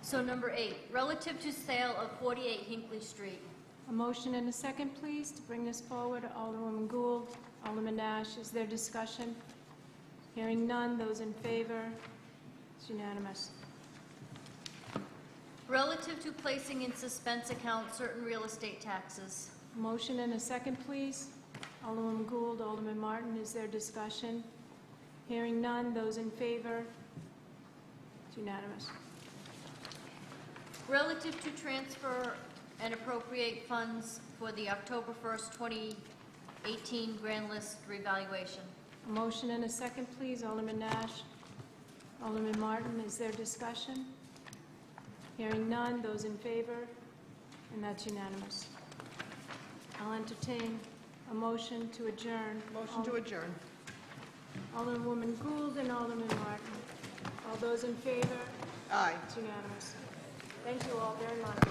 So number 8, relative to sale of 48 Hinckley Street. A motion and a second, please, to bring this forward. Alderwoman Gould, Alderman Nash, is there discussion? Hearing none, those in favor? It's unanimous. Relative to placing in suspense account certain real estate taxes. A motion and a second, please. Alderwoman Gould, Alderman Martin, is there discussion? Hearing none, those in favor? It's unanimous. Relative to transfer and appropriate funds for the October 1st, 2018 grand list revaluation. A motion and a second, please. Alderman Nash. Alderman Martin, is there discussion? Hearing none, those in favor? And that's unanimous. I'll entertain a motion to adjourn. Motion to adjourn. Alderwoman Gould and Alderman Martin. All those in favor? Aye. It's unanimous. Thank you all very much.